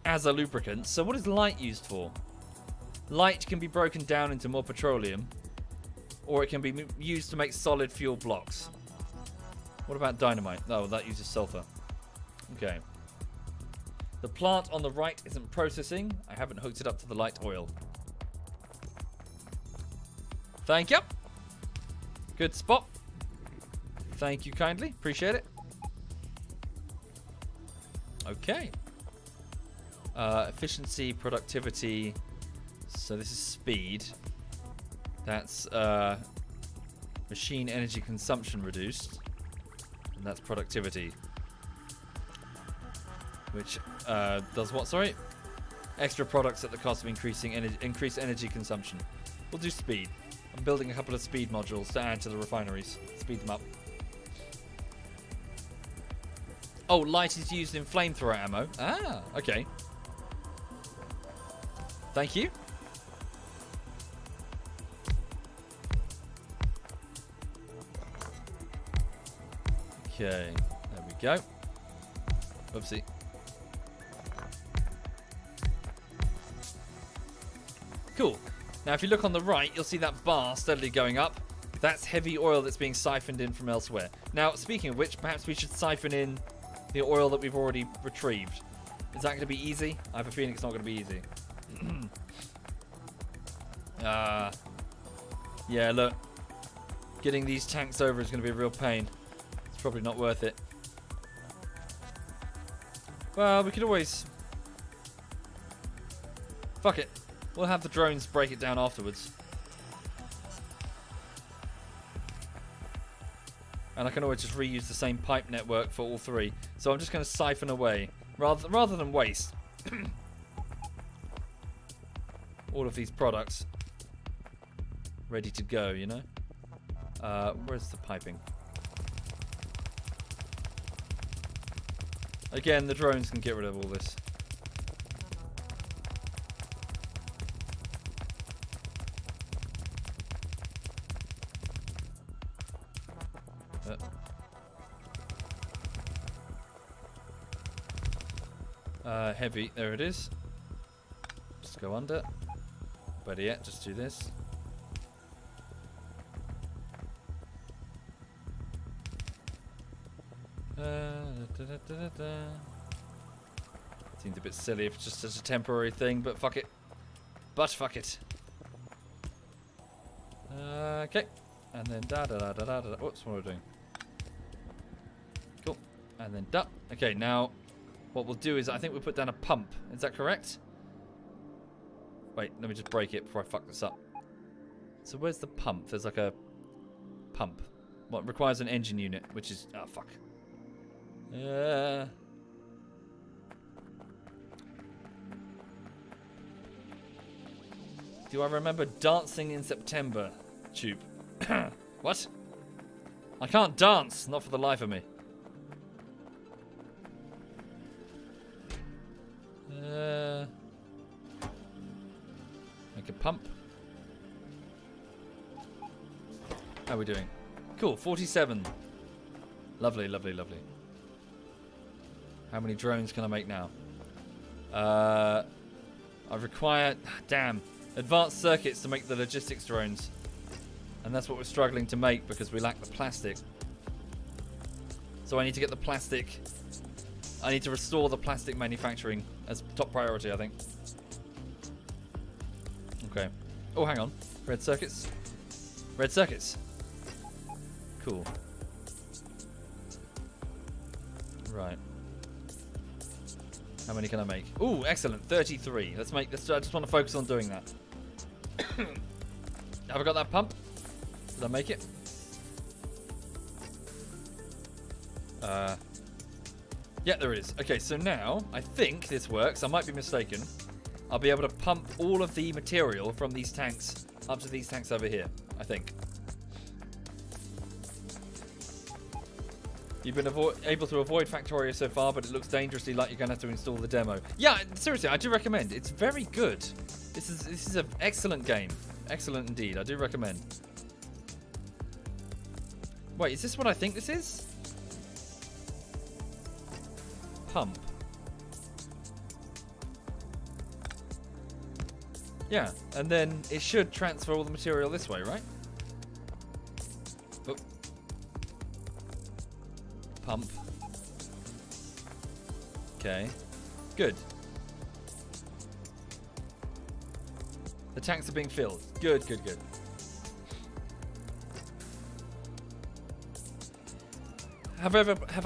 Speaker 1: as a lubricant. So what is light used for? Light can be broken down into more petroleum, or it can be used to make solid fuel blocks. What about dynamite? Oh, that uses sulfur. Okay. The plant on the right isn't processing. I haven't hooked it up to the light oil. Thank you. Good spot. Thank you kindly. Appreciate it. Okay. Efficiency, productivity. So this is speed. That's machine energy consumption reduced. And that's productivity. Which does what, sorry? Extra products at the cost of increased energy consumption. We'll do speed. I'm building a couple of speed modules to add to the refineries. Speed them up. Oh, light is used in flamethrower ammo. Ah, okay. Thank you. Okay, there we go. Oopsie. Cool. Now, if you look on the right, you'll see that bar steadily going up. That's heavy oil that's being siphoned in from elsewhere. Now, speaking of which, perhaps we should siphon in the oil that we've already retrieved. Is that going to be easy? I have a feeling it's not going to be easy. Yeah, look. Getting these tanks over is going to be a real pain. It's probably not worth it. Well, we could always... Fuck it. We'll have the drones break it down afterwards. And I can always just reuse the same pipe network for all three. So I'm just going to siphon away. Rather than waste all of these products ready to go, you know? Where's the piping? Again, the drones can get rid of all this. Heavy, there it is. Just go under. Better yet, just do this. Seems a bit silly if it's just as a temporary thing, but fuck it. Fuck it. Okay. And then da. Whoops, what am I doing? Cool. And then da. Okay, now what we'll do is I think we'll put down a pump. Is that correct? Wait, let me just break it before I fuck this up. So where's the pump? There's like a pump. What requires an engine unit, which is... Oh, fuck. Do I remember dancing in September? Tube. What? I can't dance, not for the life of me. Make a pump. How are we doing? Cool, 47. Lovely, lovely, lovely. How many drones can I make now? I require, damn, advanced circuits to make the logistics drones. And that's what we're struggling to make because we lack the plastic. So I need to get the plastic. I need to restore the plastic manufacturing as top priority, I think. Okay. Oh, hang on. Red circuits. Red circuits. Cool. Right. How many can I make? Ooh, excellent. 33. Let's make this. I just want to focus on doing that. Have I got that pump? Did I make it? Yeah, there it is. Okay, so now I think this works. I might be mistaken. I'll be able to pump all of the material from these tanks up to these tanks over here, I think. You've been able to avoid Factorio so far, but it looks dangerously like you're going to have to install the demo. Yeah, seriously, I do recommend. It's very good. This is an excellent game. Excellent indeed. I do recommend. Wait, is this what I think this is? Pump. Yeah, and then it should transfer all the material this way, right? Oh. Pump. Okay. Good. The tanks are being filled. Good, good, good. Have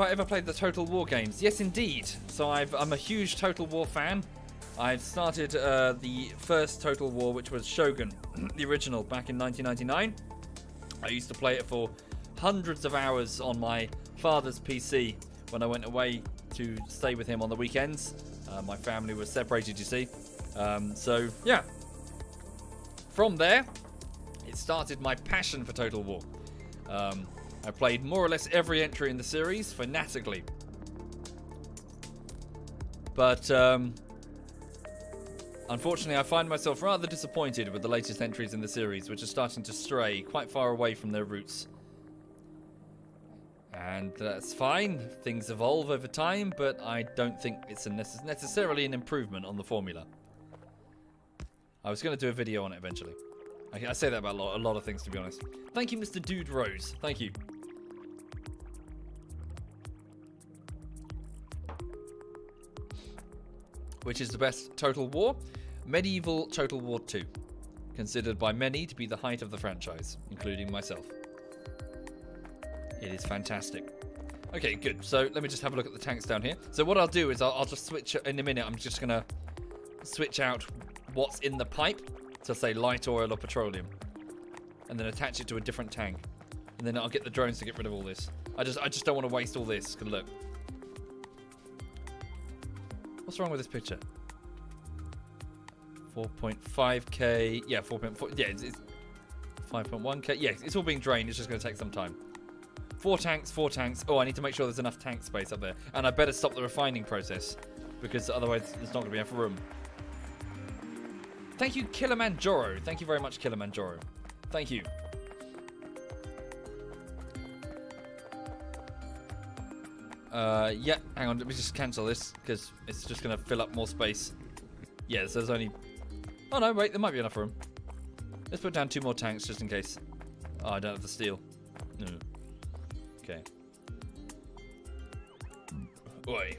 Speaker 1: I ever played the Total War games? Yes, indeed. So I'm a huge Total War fan. I've started the first Total War, which was Shogun, the original, back in 1999. I used to play it for hundreds of hours on my father's PC when I went away to stay with him on the weekends. My family was separated, you see. So, yeah. From there, it started my passion for Total War. I played more or less every entry in the series fanatically. But unfortunately, I find myself rather disappointed with the latest entries in the series, which are starting to stray quite far away from their roots. And that's fine. Things evolve over time, but I don't think it's necessarily an improvement on the formula. I was going to do a video on it eventually. I say that about a lot of things, to be honest. Thank you, Mr. Dude Rose. Thank you. Which is the best Total War? Medieval Total War 2. Considered by many to be the height of the franchise, including myself. It is fantastic. Okay, good. So let me just have a look at the tanks down here. So what I'll do is I'll just switch in a minute. I'm just going to switch out what's in the pipe to say light oil or petroleum. And then attach it to a different tank. And then I'll get the drones to get rid of all this. I just don't want to waste all this. Cause look. What's wrong with this picture? 4.5k. Yeah, 4.4. Yeah, it's 5.1k. Yeah, it's all being drained. It's just going to take some time. 4 tanks, 4 tanks. Oh, I need to make sure there's enough tank space up there. And I better stop the refining process, because otherwise there's not going to be enough room. Thank you, Kilimanjaro. Thank you very much, Kilimanjaro. Thank you. Yeah, hang on. Let me just cancel this, because it's just going to fill up more space. Yeah, so there's only... Oh, no, wait. There might be enough room. Let's put down 2 more tanks, just in case. Oh, I don't have the steel. No. Okay. Oi.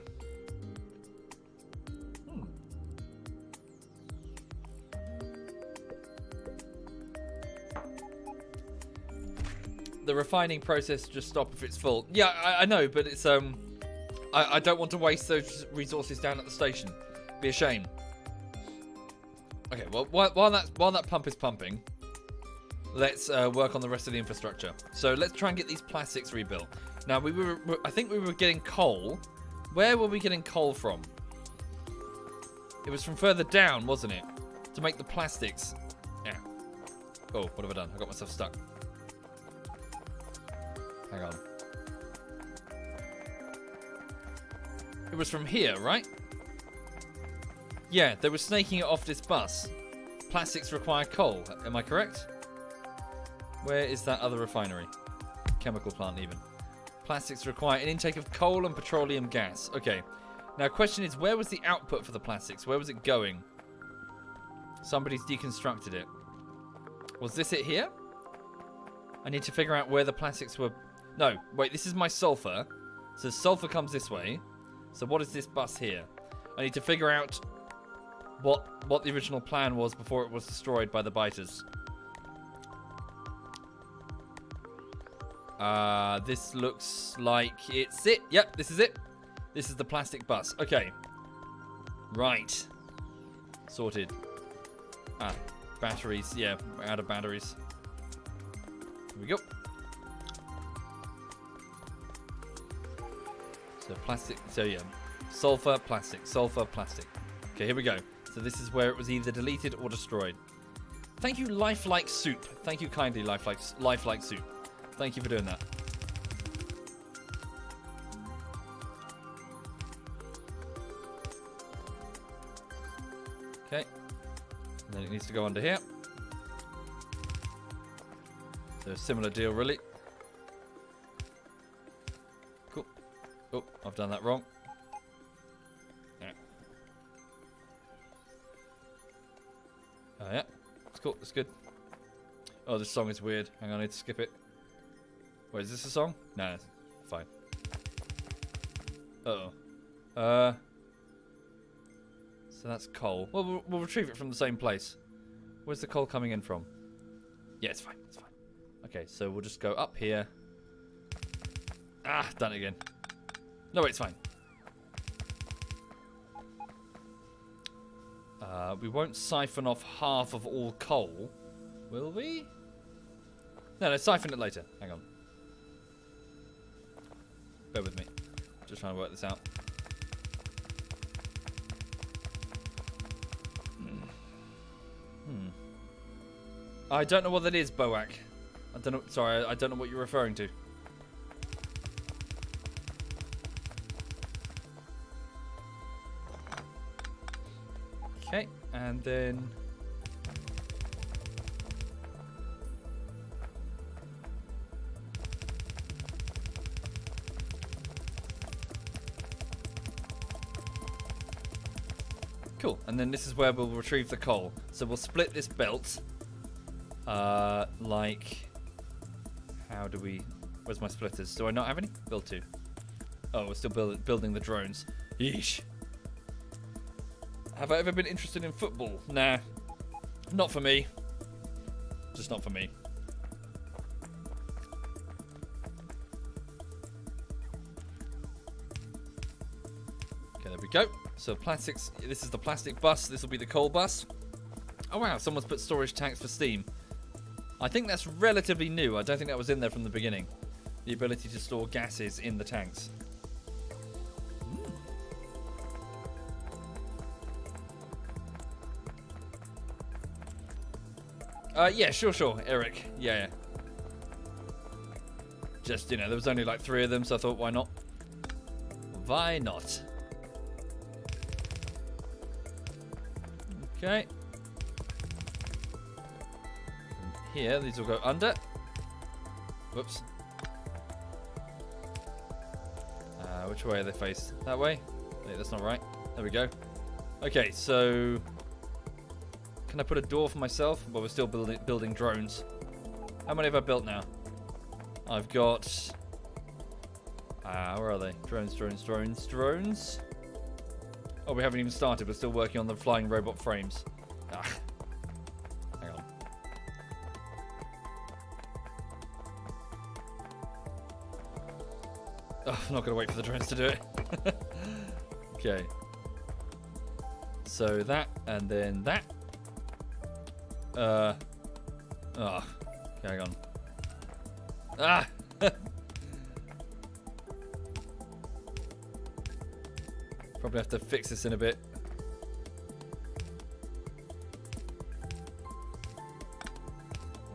Speaker 1: The refining process just stop if it's full. Yeah, I know, but it's I don't want to waste those resources down at the station. Be a shame. Okay, well while that pump is pumping, let's work on the rest of the infrastructure. So let's try and get these plastics rebuilt. Now I think we were getting coal. Where were we getting coal from? It was from further down, wasn't it? To make the plastics. Yeah. Oh, what have I done? I got myself stuck. Hang on. It was from here, right? Yeah, they were snaking it off this bus. Plastics require coal. Am I correct? Where is that other refinery? Chemical plant, even. Plastics require an intake of coal and petroleum gas. Okay. Now, question is, where was the output for the plastics? Where was it going? Somebody's deconstructed it. Was this it here? I need to figure out where the plastics were... No, wait, this is my sulfur. So sulfur comes this way. So what is this bus here? I need to figure out what the original plan was before it was destroyed by the biters. This looks like it's it. Yep, this is it. This is the plastic bus. Okay. Right. Sorted. Ah, batteries. Yeah, we're out of batteries. Here we go. So plastic. So yeah, sulfur, plastic, sulfur, plastic. Okay, here we go. So this is where it was either deleted or destroyed. Thank you, Lifelike Soup. Thank you kindly, Lifelike Soup. Thank you for doing that. Okay. And then it needs to go under here. So similar deal, really. Cool. Oh, I've done that wrong. Yeah. Oh, yeah. It's cool. It's good. Oh, this song is weird. Hang on, I need to skip it. Wait, is this a song? No, it's fine. Uh-oh. So that's coal. Well, we'll retrieve it from the same place. Where's the coal coming in from? Yeah, it's fine. It's fine. Okay, so we'll just go up here. Ah, done it again. No, wait, it's fine. We won't siphon off half of all coal, will we? No, siphon it later. Hang on. Bear with me. Just trying to work this out. I don't know what that is, Boak. I don't know. Sorry, I don't know what you're referring to. Okay, and then... Cool, and then this is where we'll retrieve the coal. So we'll split this belt. Like... How do we... Where's my splitters? Do I not have any? Build 2. Oh, we're still building the drones. Yeesh. Have I ever been interested in football? Nah. Not for me. Just not for me. Okay, there we go. So plastics, this is the plastic bus. This will be the coal bus. Oh wow, someone's put storage tanks for steam. I think that's relatively new. I don't think that was in there from the beginning. The ability to store gases in the tanks. Yeah, sure, Eric. Yeah. Just, there was only like 3 of them, so I thought, why not? Why not? Okay. Here, these will go under. Whoops. Which way are they faced? That way? Wait, that's not right. There we go. Okay, so... Can I put a door for myself? Well, we're still building drones. How many have I built now? I've got... where are they? Drones. Oh, we haven't even started. We're still working on the flying robot frames. Hang on. Oh, I'm not going to wait for the drones to do it. Okay. So that, and then that. Oh, hang on. Probably have to fix this in a bit.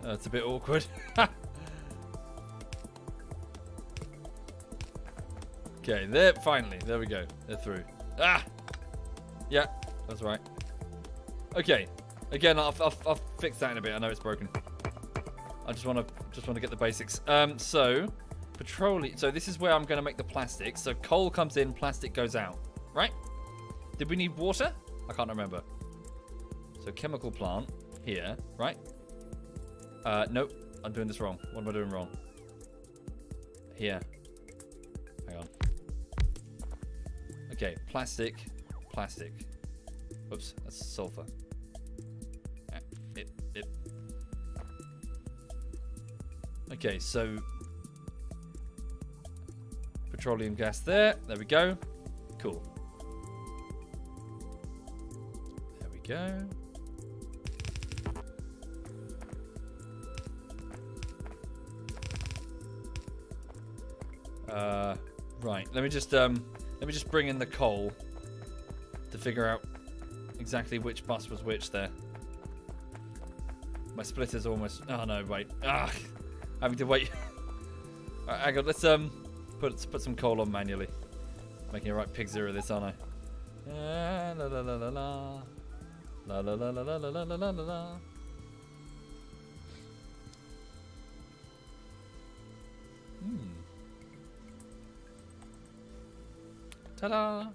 Speaker 1: It's a bit awkward. Okay, there, finally. There we go. They're through. Yeah, that's right. Okay. Again, I'll fix that in a bit. I know it's broken. I just want to get the basics. So petroleum. So this is where I'm going to make the plastic. So coal comes in, plastic goes out. Right? Did we need water? I can't remember. So chemical plant here, right? Nope. I'm doing this wrong. What am I doing wrong? Here. Hang on. Okay, plastic. Oops, that's sulfur. Okay, so petroleum gas there. There we go. Cool. There we go. Right. Let me just bring in the coal to figure out exactly which bus was which there. My splitter's almost... Oh, no, wait. Having to wait. Alright, hang on. Let's put some coal on manually. Making a right pig zero of this, aren't I? La la la la la. La la la la la la la la la la. Ta-da!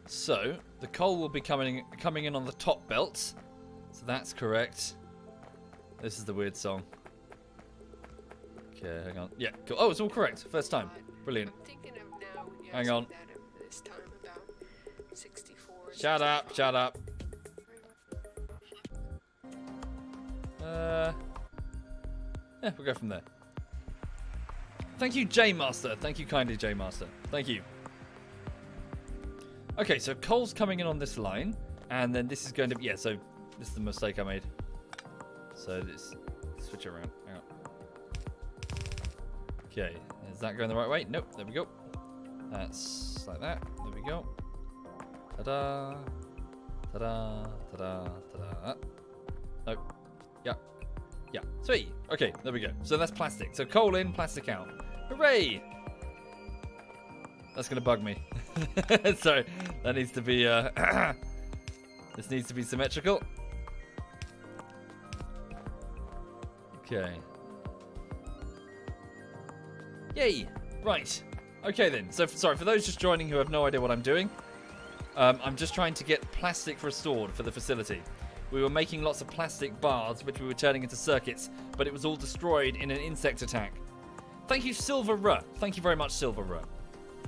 Speaker 1: So, the coal will be coming in on the top belts. So that's correct. This is the weird song. Okay, hang on. Yeah, cool. Oh, it's all correct. First time. Brilliant. Hang on. Shut up. Yeah, we'll go from there. Thank you, J-Master. Thank you kindly, J-Master. Thank you. Okay, so coal's coming in on this line, and then this is going to be... Yeah, so this is the mistake I made. So this... Switch it around. Hang on. Okay, is that going the right way? Nope, there we go. That's like that. There we go. Ta-da. Ta-da. Ta-da. Ta-da. Nope. Yeah. Sweet. Okay, there we go. So that's plastic. So coal in, plastic out. Hooray! That's going to bug me. So that needs to be... this needs to be symmetrical. Okay. Yay! Right. Okay then. So, sorry, for those just joining who have no idea what I'm doing, I'm just trying to get plastic restored for the facility. We were making lots of plastic bars, which we were turning into circuits, but it was all destroyed in an insect attack. Thank you, Silver Ruh. Thank you very much, Silver Ruh.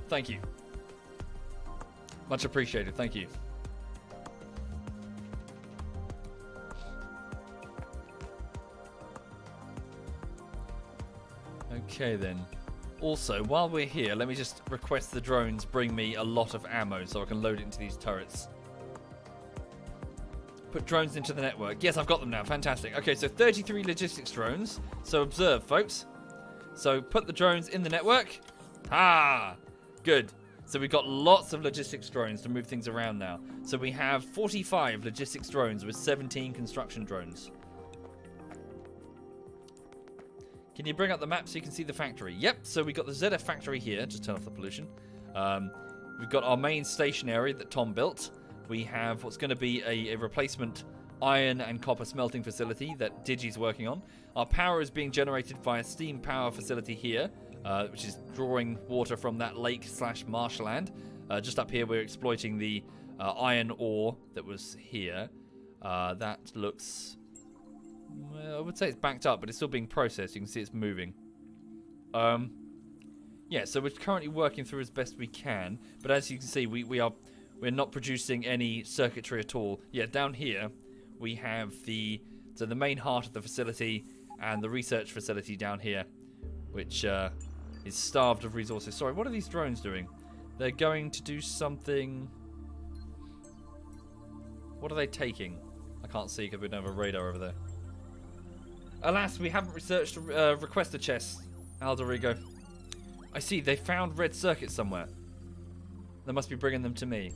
Speaker 1: Thank you. Much appreciated. Thank you. Okay then. Also, while we're here, let me just request the drones bring me a lot of ammo so I can load it into these turrets. Put drones into the network. Yes, I've got them now. Fantastic. Okay, so 33 logistics drones. So observe, folks. So put the drones in the network. Ah, good. So we've got lots of logistics drones to move things around now. So we have 45 logistics drones with 17 construction drones. Can you bring up the map so you can see the factory? Yep, so we've got the ZF factory here. Just turn off the pollution. We've got our main station area that Tom built. We have what's going to be a replacement iron and copper smelting facility that Digi's working on. Our power is being generated via steam power facility here, which is drawing water from that lake/marshland. Just up here, we're exploiting the iron ore that was here. That looks... Well, I would say it's backed up, but it's still being processed. You can see it's moving. Yeah, so we're currently working through as best we can. But as you can see, we're not producing any circuitry at all. Yeah, down here we have the main heart of the facility and the research facility down here, which is starved of resources. Sorry, what are these drones doing? They're going to do something. What are they taking? I can't see because we don't have a radar over there. Alas, we haven't researched requester chests, Alderigo. I see, they found red circuits somewhere. They must be bringing them to me.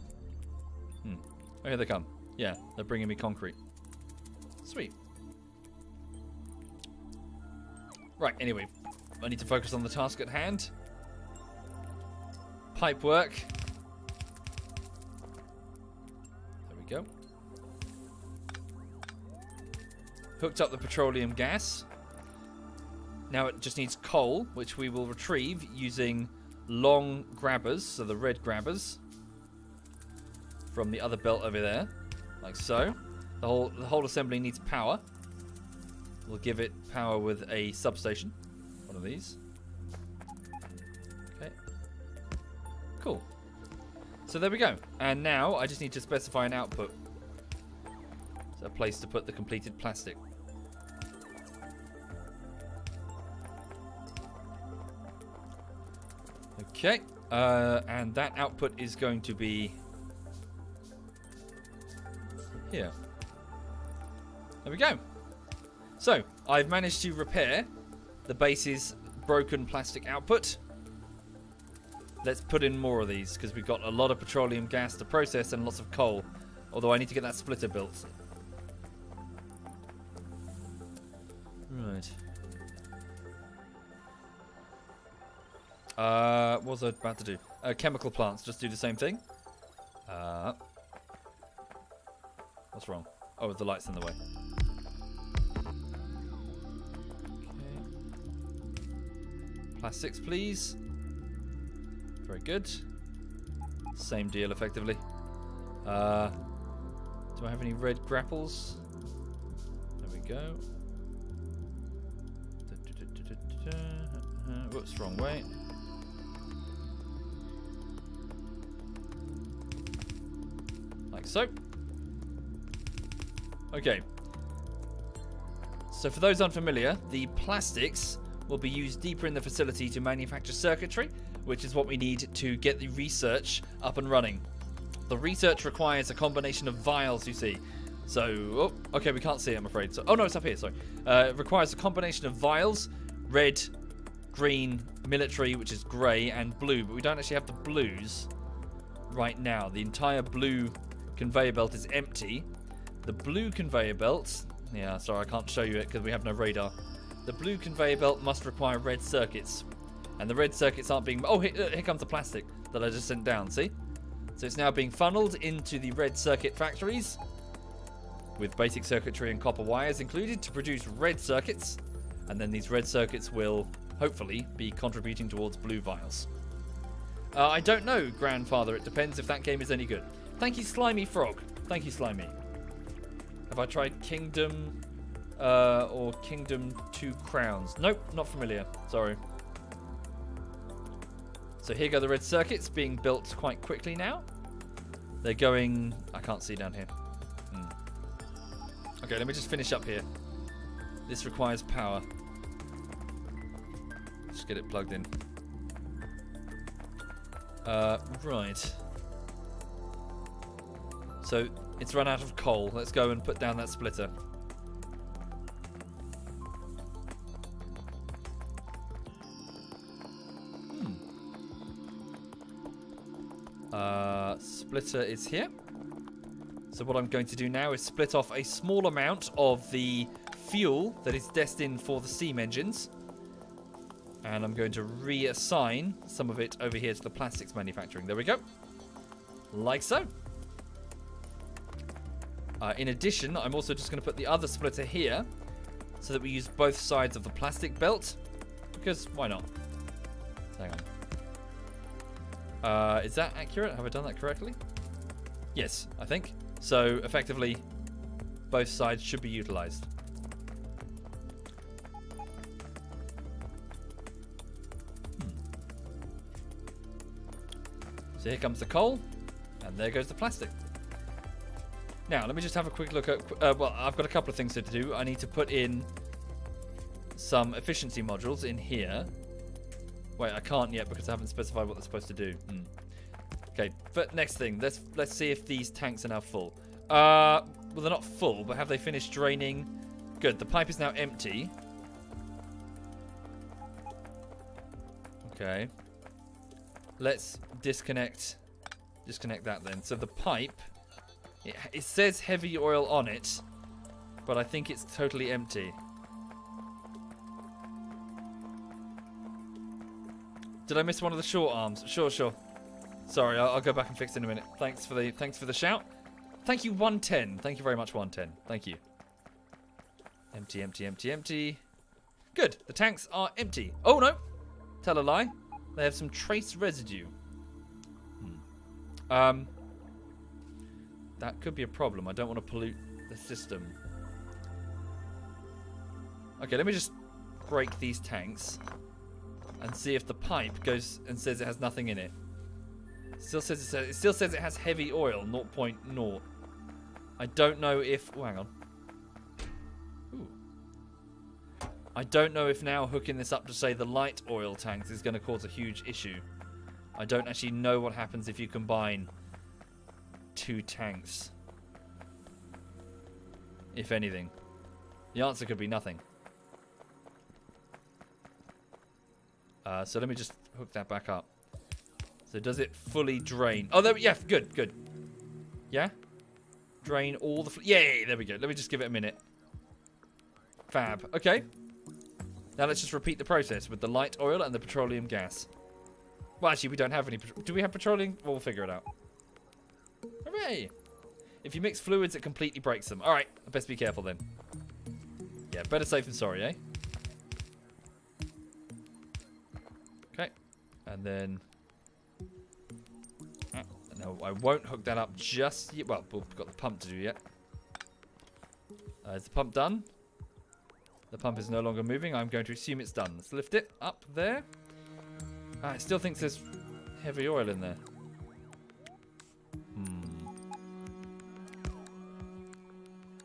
Speaker 1: Oh, here they come. Yeah, they're bringing me concrete. Sweet. Right, anyway. I need to focus on the task at hand. Pipe work. There we go. Hooked up the petroleum gas. Now it just needs coal, which we will retrieve using long grabbers, so the red grabbers, from the other belt over there, like so. The whole assembly needs power. We'll give it power with a substation. One of these. Okay. Cool. So there we go. And now I just need to specify an output. So a place to put the completed plastic. Okay, and that output is going to be here. There we go. So, I've managed to repair the base's broken plastic output. Let's put in more of these, because we've got a lot of petroleum gas to process and lots of coal. Although I need to get that splitter built. Right. What was I about to do? Chemical plants, just do the same thing. What's wrong? Oh, the light's in the way. Okay. Plastics, please. Very good. Same deal, effectively. Do I have any red grapples? There we go. Whoops, wrong way. Like so. Okay. So for those unfamiliar, the plastics will be used deeper in the facility to manufacture circuitry, which is what we need to get the research up and running. The research requires a combination of vials, you see. So, oh, okay, we can't see it, I'm afraid. So, oh no, it's up here, sorry. It requires a combination of vials, red, green, military, which is grey, and blue, but we don't actually have the blues right now. The entire blue conveyor belt is empty. The blue conveyor belt, yeah, sorry, I can't show you it because we have no radar. The blue conveyor belt must require red circuits, and the red circuits aren't being... Oh, here comes the plastic. that I just sent down, see? So it's now being funneled into the red circuit factories with basic circuitry and copper wires included to produce red circuits. And then these red circuits will, hopefully, be contributing towards blue vials. I don't know, Grandfather. It depends if that game is any good. Thank you, Slimy Frog. Thank you, Slimy. Have I tried Kingdom or Kingdom 2 Crowns? Nope, not familiar. Sorry. So here go the red circuits being built quite quickly now. They're going... I can't see down here. Okay, let me just finish up here. This requires power. Just get it plugged in. Right. So, it's run out of coal. Let's go and put down that splitter. Splitter is here. So what I'm going to do now is split off a small amount of the fuel that is destined for the steam engines. And I'm going to reassign some of it over here to the plastics manufacturing. There we go. Like so. In addition, I'm also just going to put the other splitter here so that we use both sides of the plastic belt. Because why not? Hang on. Is that accurate? Have I done that correctly? Yes, I think. So, effectively, both sides should be utilized. So here comes the coal, and there goes the plastic. Now, let me just have a quick look at... well, I've got a couple of things to do. I need to put in some efficiency modules in here. Wait, I can't yet because I haven't specified what they're supposed to do. Okay, but next thing, let's see if these tanks are now full. Well, they're not full, but have they finished draining? Good, the pipe is now empty. Okay. Let's disconnect that then. So the pipe, it says heavy oil on it, but I think it's totally empty. Did I miss one of the short arms? Sure. Sorry, I'll go back and fix it in a minute. Thanks for the shout. Thank you, 110. Thank you very much, 110. Thank you. Empty. Good. The tanks are empty. Oh, no. Tell a lie. They have some trace residue. That could be a problem. I don't want to pollute the system. Okay, let me just break these tanks and see if the pipe goes and says it has nothing in it. It still says it has heavy oil, 0.0. I don't know if... Oh, hang on. Ooh. I don't know if now hooking this up to, say, the light oil tanks is going to cause a huge issue. I don't actually know what happens if you combine two tanks. If anything. The answer could be nothing. So let me just hook that back up. So does it fully drain? Oh, there, yeah, good. Yeah? Drain all the... Yay, there we go. Let me just give it a minute. Fab. Okay. Now let's just repeat the process with the light oil and the petroleum gas. Well, actually, we don't have any... Do we have petroleum? We'll figure it out. Hooray! If you mix fluids, it completely breaks them. All right, I best be careful then. Yeah, better safe than sorry, eh? Okay. And then... No, I won't hook that up just yet. Well, we've got the pump to do yet. Is the pump done? The pump is no longer moving. I'm going to assume it's done. Let's lift it up there. I still think there's heavy oil in there.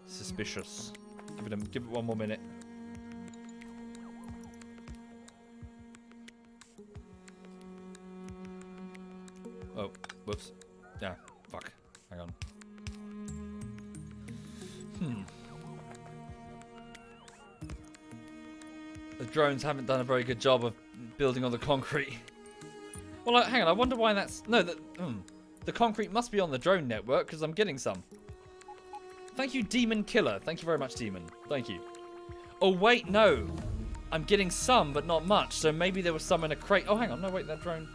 Speaker 1: Suspicious. Give it one more minute. Oh, whoops. Yeah, fuck. Hang on. The drones haven't done a very good job of building on the concrete. Well, hang on. I wonder why that's... No, the concrete must be on the drone network because I'm getting some. Thank you, Demon Killer. Thank you very much, Demon. Thank you. Oh, wait, no. I'm getting some, but not much. So maybe there was some in a crate. Oh, hang on. No, wait, that drone...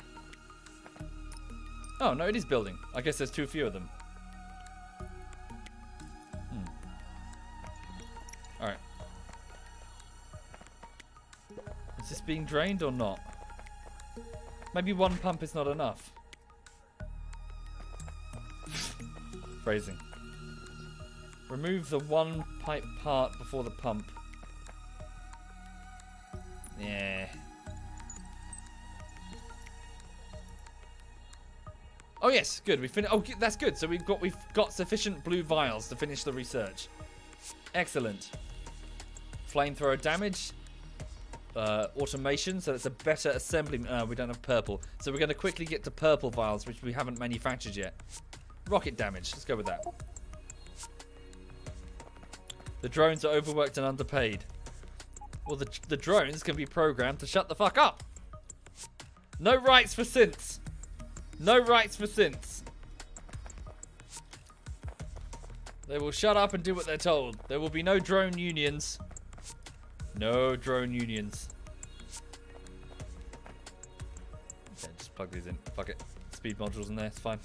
Speaker 1: Oh, no, it is building. I guess there's too few of them. Alright. Is this being drained or not? Maybe one pump is not enough. Phrasing. Remove the one pipe part before the pump. Yeah. Oh yes, good. We finished. Oh, that's good. So we've got sufficient blue vials to finish the research. Excellent. Flamethrower damage. Automation, so it's a better assembly. We don't have purple, so we're going to quickly get to purple vials, which we haven't manufactured yet. Rocket damage. Let's go with that. The drones are overworked and underpaid. Well, the drones can be programmed to shut the fuck up. No rights for synths. No rights for synths. They will shut up and do what they're told. There will be no drone unions. No drone unions. Okay, just plug these in. Fuck it. Speed modules in there. It's fine.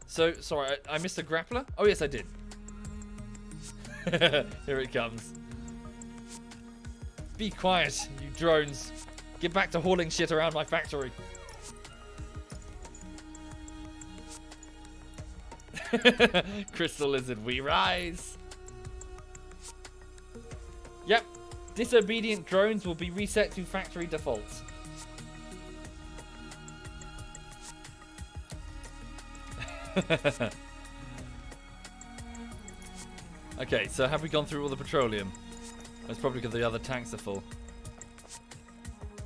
Speaker 1: So, sorry, I missed a grappler? Oh, yes, I did. Here it comes. Be quiet, you drones. Get back to hauling shit around my factory. Crystal Lizard, we rise. Yep. Disobedient drones will be reset to factory defaults. Okay, so have we gone through all the petroleum? That's probably because the other tanks are full.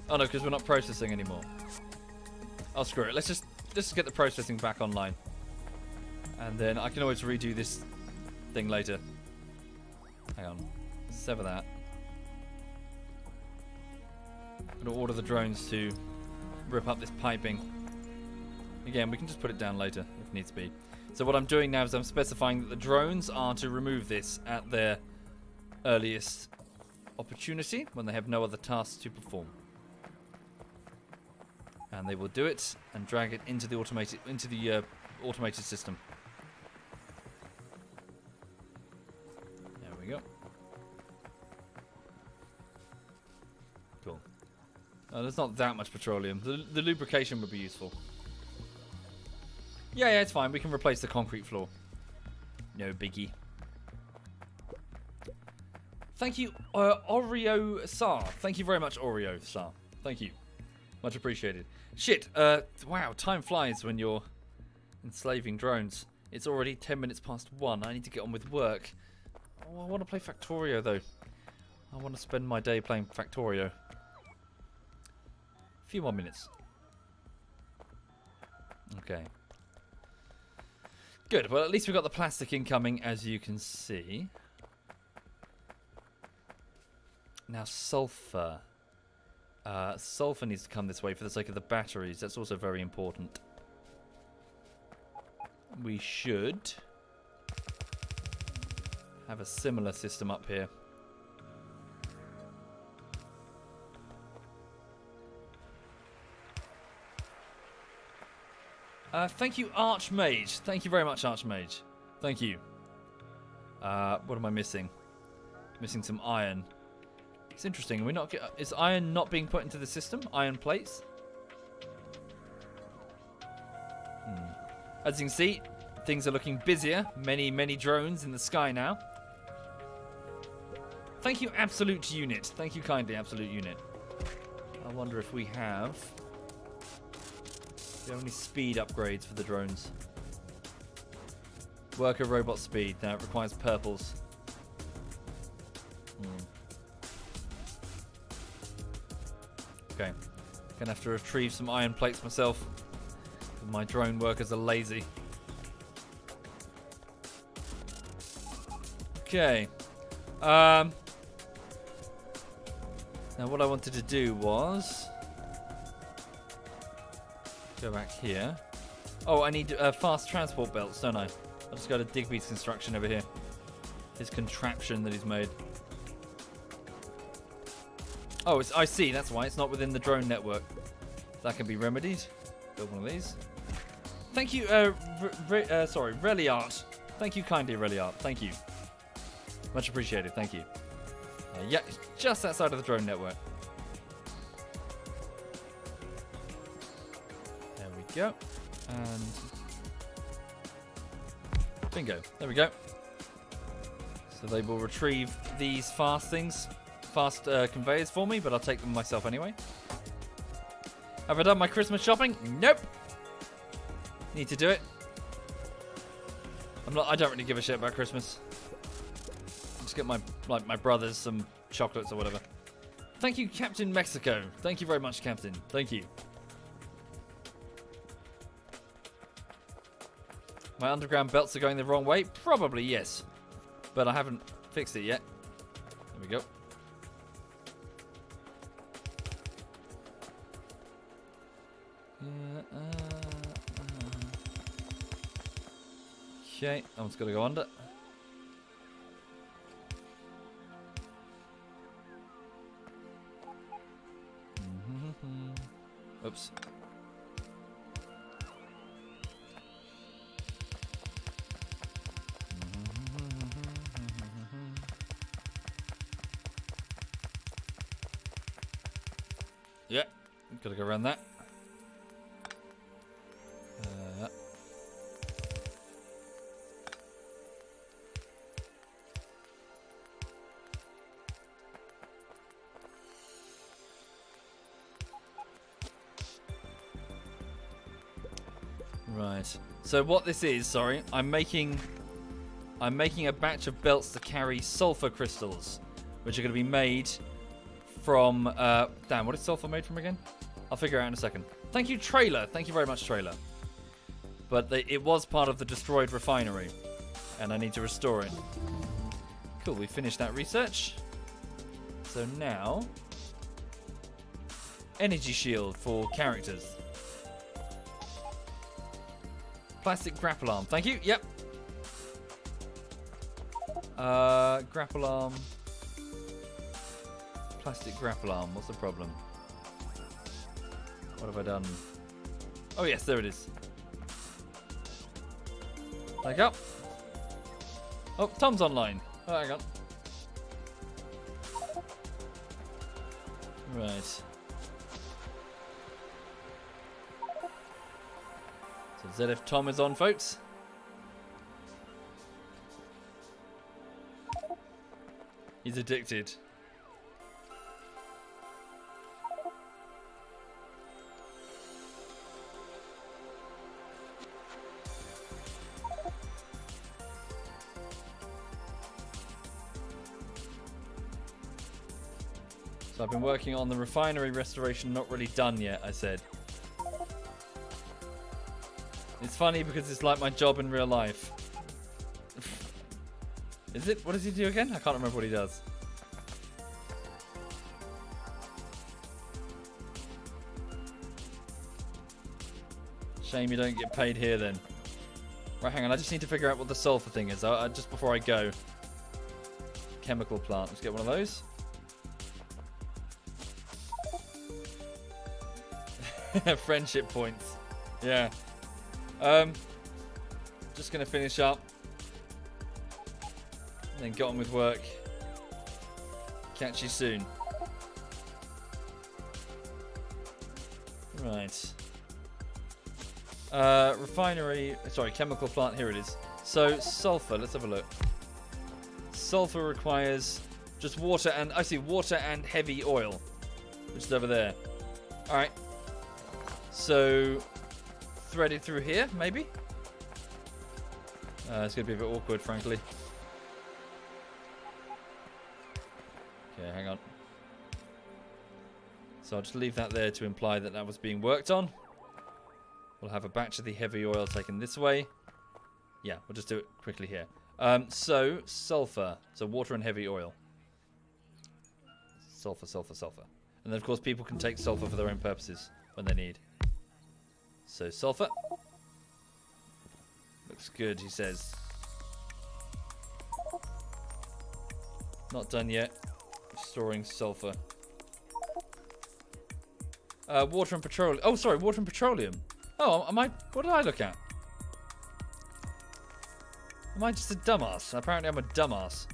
Speaker 1: Oh no, because we're not processing anymore. Oh, screw it. Let's just get the processing back online. And then I can always redo this thing later. Hang on. Sever that. I'm going to order the drones to rip up this piping. Again, we can just put it down later if needs be. So what I'm doing now is I'm specifying that the drones are to remove this at their earliest opportunity when they have no other tasks to perform. And they will do it and drag it into the automated system. There we go. Cool. There's not that much petroleum. The lubrication would be useful. Yeah, it's fine. We can replace the concrete floor. No biggie. Thank you, Oreo Sar. Thank you very much, Oreo Sar. Thank you. Much appreciated. Shit, wow, time flies when you're enslaving drones. It's already 10 minutes past 1. I need to get on with work. Oh, I want to play Factorio, though. I want to spend my day playing Factorio. A few more minutes. Okay. Good, well at least we've got the plastic incoming, as you can see. Now sulfur. Sulfur needs to come this way for the sake of the batteries. That's also very important. We should have a similar system up here. Thank you, Archmage. Thank you very much, Archmage. Thank you. What am I missing? Missing some iron. It's interesting. We're not. Is iron not being put into the system? Iron plates. As you can see, things are looking busier. Many drones in the sky now. Thank you, Absolute Unit. Thank you kindly, Absolute Unit. I wonder if we have any speed upgrades for the drones. Worker robot speed. Now it requires purples. Okay. Gonna have to retrieve some iron plates myself. My drone workers are lazy. Okay. Now what I wanted to do was go back here. Oh, I need fast transport belts, don't I? I'll just go to Digby's construction over here. His contraption that he's made. Oh, I see. That's why it's not within the drone network. That can be remedied. Build one of these. Thank you, sorry, Reliart. Thank you kindly, Reliart. Thank you. Much appreciated. Thank you. Yeah, it's just outside of the drone network. There we go. And bingo. There we go. So they will retrieve these fast conveyors for me, but I'll take them myself anyway. Have I done my Christmas shopping? Nope. Need to do it. I don't really give a shit about Christmas. Just get my brothers some chocolates or whatever. Thank you, Captain Mexico. Thank you very much, Captain. Thank you. My underground belts are going the wrong way? Probably, yes. But I haven't fixed it yet. There we go. Okay, that one's got to go under. Oops. Yeah, gotta go around that. Right. So what this is, sorry, I'm making a batch of belts to carry sulfur crystals, which are going to be made from damn, what is sulfur made from again? I'll figure it out in a second. Thank you, Trailer. Thank you very much, Trailer. But it was part of the destroyed refinery, and I need to restore it. Cool, we finished that research. So now, energy shield for characters. Plastic grapple arm. Thank you. Yep. Grapple arm. Plastic grapple arm. What's the problem? What have I done? Oh, yes. There it is. Back up. Oh, Tom's online. Oh, hang on. Right. So ZF Tom is on, folks. He's addicted. So I've been working on the refinery restoration, not really done yet, I said. It's funny because it's like my job in real life. Is it? What does he do again? I can't remember what he does. Shame you don't get paid here then. Right, hang on. I just need to figure out what the sulfur thing is. Just before I go. Chemical plant. Let's get one of those. Friendship points. Yeah. Just gonna finish up, then get on with work. Catch you soon. Right. Refinery. Sorry, chemical plant. Here it is. So sulfur. Let's have a look. Sulfur requires just water and I see water and heavy oil, which is over there. All right. So thread it through here, maybe? It's going to be a bit awkward, frankly. Okay, hang on. So I'll just leave that there to imply that that was being worked on. We'll have a batch of the heavy oil taken this way. Yeah, we'll just do it quickly here. So, sulfur. So water and heavy oil. Sulfur, sulfur, sulfur. And then, of course, people can take sulfur for their own purposes when they need. So sulfur. Looks good, he says. Not done yet. Storing sulfur. Water and petroleum. Oh, sorry, water and petroleum. Oh, am I... What did I look at? Am I just a dumbass? Apparently I'm a dumbass.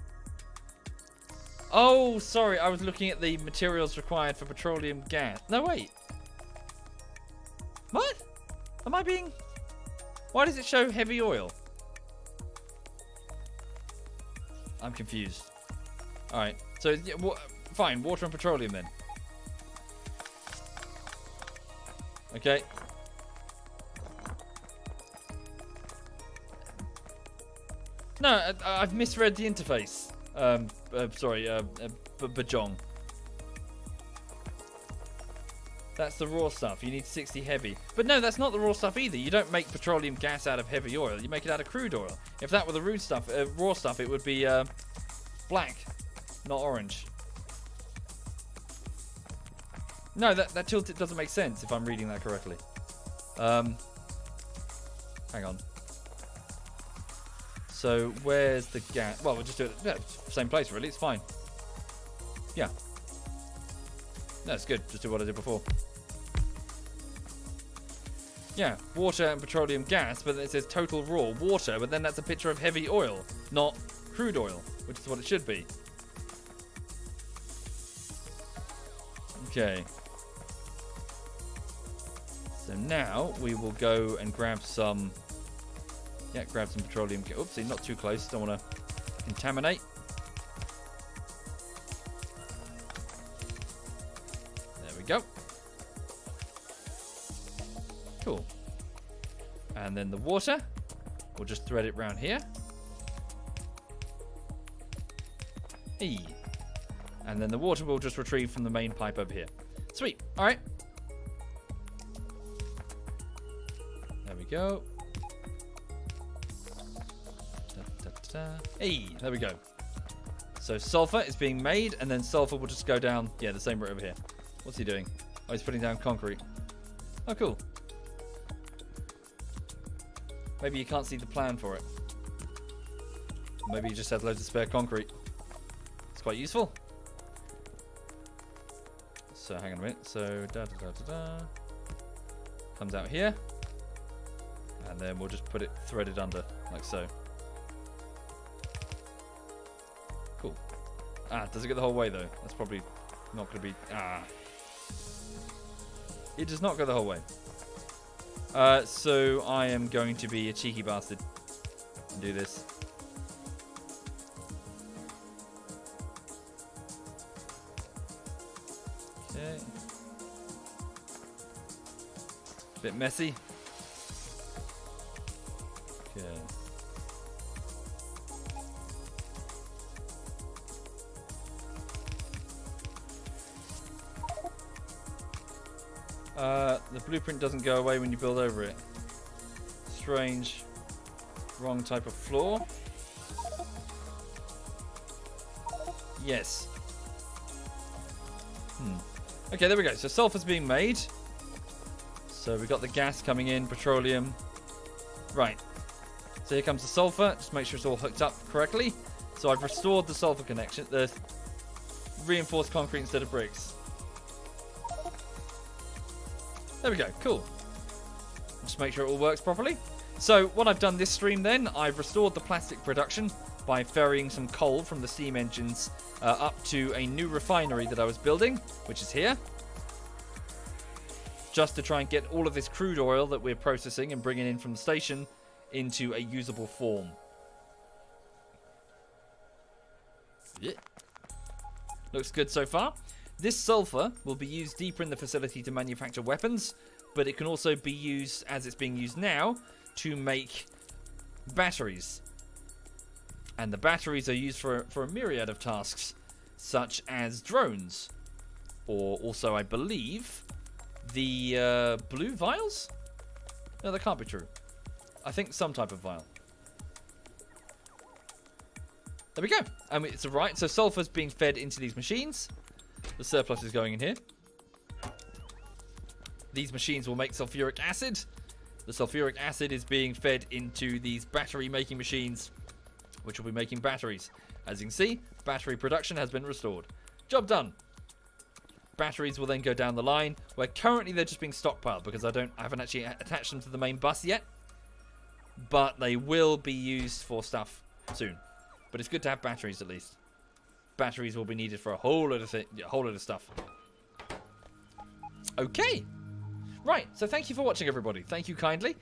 Speaker 1: Oh, sorry. I was looking at the materials required for petroleum gas. No, wait. What? Am I being... Why does it show heavy oil? I'm confused. Alright. So, yeah, fine. Water and petroleum then. Okay. No, I've misread the interface. Sorry, Bajong. That's the raw stuff. You need 60 heavy. But no, that's not the raw stuff either. You don't make petroleum gas out of heavy oil. You make it out of crude oil. If that were the raw stuff, it would be black, not orange. No, that tilt it doesn't make sense if I'm reading that correctly. Hang on. So where's the gas? Well, we'll just do it. Yeah, same place really. It's fine. Yeah. No, it's good. Just do what I did before. Yeah, water and petroleum gas, but it says total raw water, but then that's a picture of heavy oil, not crude oil, which is what it should be. Okay. So now we will go and grab some... Yeah, grab some petroleum. Oopsie, not too close. Don't want to contaminate. There we go. Cool. And then the water. We'll just thread it round here. E. And then the water we'll just retrieve from the main pipe over here. Sweet. All right. There we go. Hey, there we go. So sulfur is being made, and then sulfur will just go down, yeah, the same route over here. What's he doing? Oh, he's putting down concrete. Oh, cool. Maybe you can't see the plan for it. Maybe he just has loads of spare concrete. It's quite useful. So, hang on a minute. So, comes out here. And then we'll just put it threaded under, like so. Cool. Ah, does it go the whole way though? That's probably not going to be... Ah. It does not go the whole way. So I am going to be a cheeky bastard and do this. Okay. Bit messy. Okay. The blueprint doesn't go away when you build over it. Strange. Wrong type of floor. Yes. Okay, there we go. So sulfur's being made. So we've got the gas coming in, petroleum. Right. So here comes the sulfur. Just make sure it's all hooked up correctly. So I've restored the sulfur connection. The reinforced concrete instead of bricks. There we go, cool. Just make sure it all works properly. So what I've done this stream then, I've restored the plastic production by ferrying some coal from the steam engines up to a new refinery that I was building, which is here. Just to try and get all of this crude oil that we're processing and bringing in from the station into a usable form. Yeah. Looks good so far. This sulfur will be used deeper in the facility to manufacture weapons, but it can also be used, as it's being used now, to make batteries. And the batteries are used for a myriad of tasks, such as drones. Or also, I believe, the blue vials? No, that can't be true. I think some type of vial. There we go. I mean, it's right. So sulfur's being fed into these machines. The surplus is going in here. These machines will make sulfuric acid. The sulfuric acid is being fed into these battery making machines, which will be making batteries. As you can see, battery production has been restored. Job done. Batteries will then go down the line, where currently they're just being stockpiled because I haven't actually attached them to the main bus yet. But they will be used for stuff soon. But it's good to have batteries at least. Batteries will be needed for a whole lot of stuff. Okay. Right, so thank you for watching, everybody. Thank you kindly.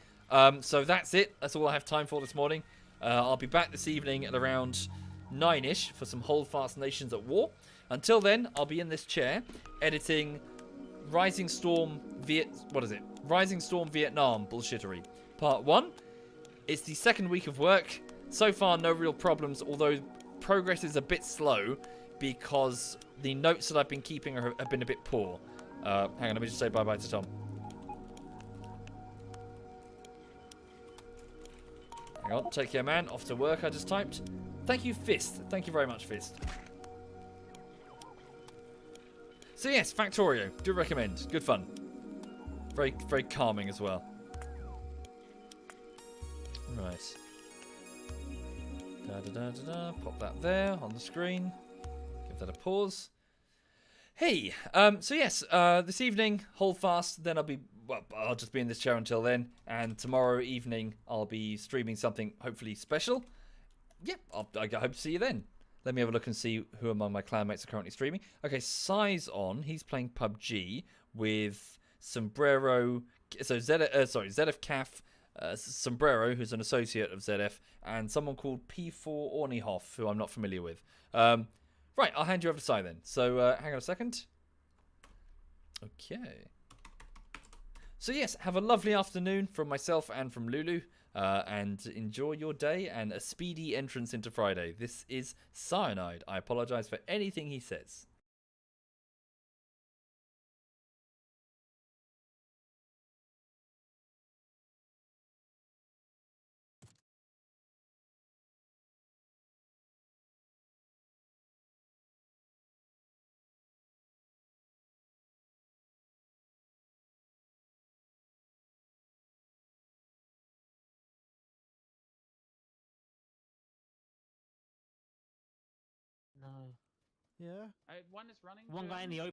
Speaker 1: So that's it. That's all I have time for this morning. I'll be back this evening at around 9-ish for some Holdfast Nations at War. Until then, I'll be in this chair editing Rising Storm Vietnam bullshittery. Part 1. It's the second week of work. So far, no real problems, although progress is a bit slow because the notes that I've been keeping have been a bit poor. Hang on, let me just say bye-bye to Tom. Hang on, take care, man. Off to work, I just typed. Thank you, Fist. Thank you very much, Fist. So yes, Factorio. Do recommend. Good fun. Very, very calming as well. Right. Da-da-da-da-da. Pop that there on the screen. Give that a pause. Hey, so yes, this evening, Holdfast, then I'll just be in this chair until then, and tomorrow evening I'll be streaming something hopefully special. Yeah, I hope to see you then. Let me have a look and see who among my clanmates are currently streaming. Okay, Sai's on. He's playing PUBG with Sombrero. So ZF Caf, Sombrero, who's an associate of ZF, and someone called P4 Ornihoff, who I'm not familiar with. Right, I'll hand you over to Sai then. So hang on a second. Okay. So yes, have a lovely afternoon from myself and from Lulu. And enjoy your day and a speedy entrance into Friday. This is Cyanide. I apologize for anything he says.
Speaker 2: No.
Speaker 5: Yeah.
Speaker 2: One is running. One guy in the open.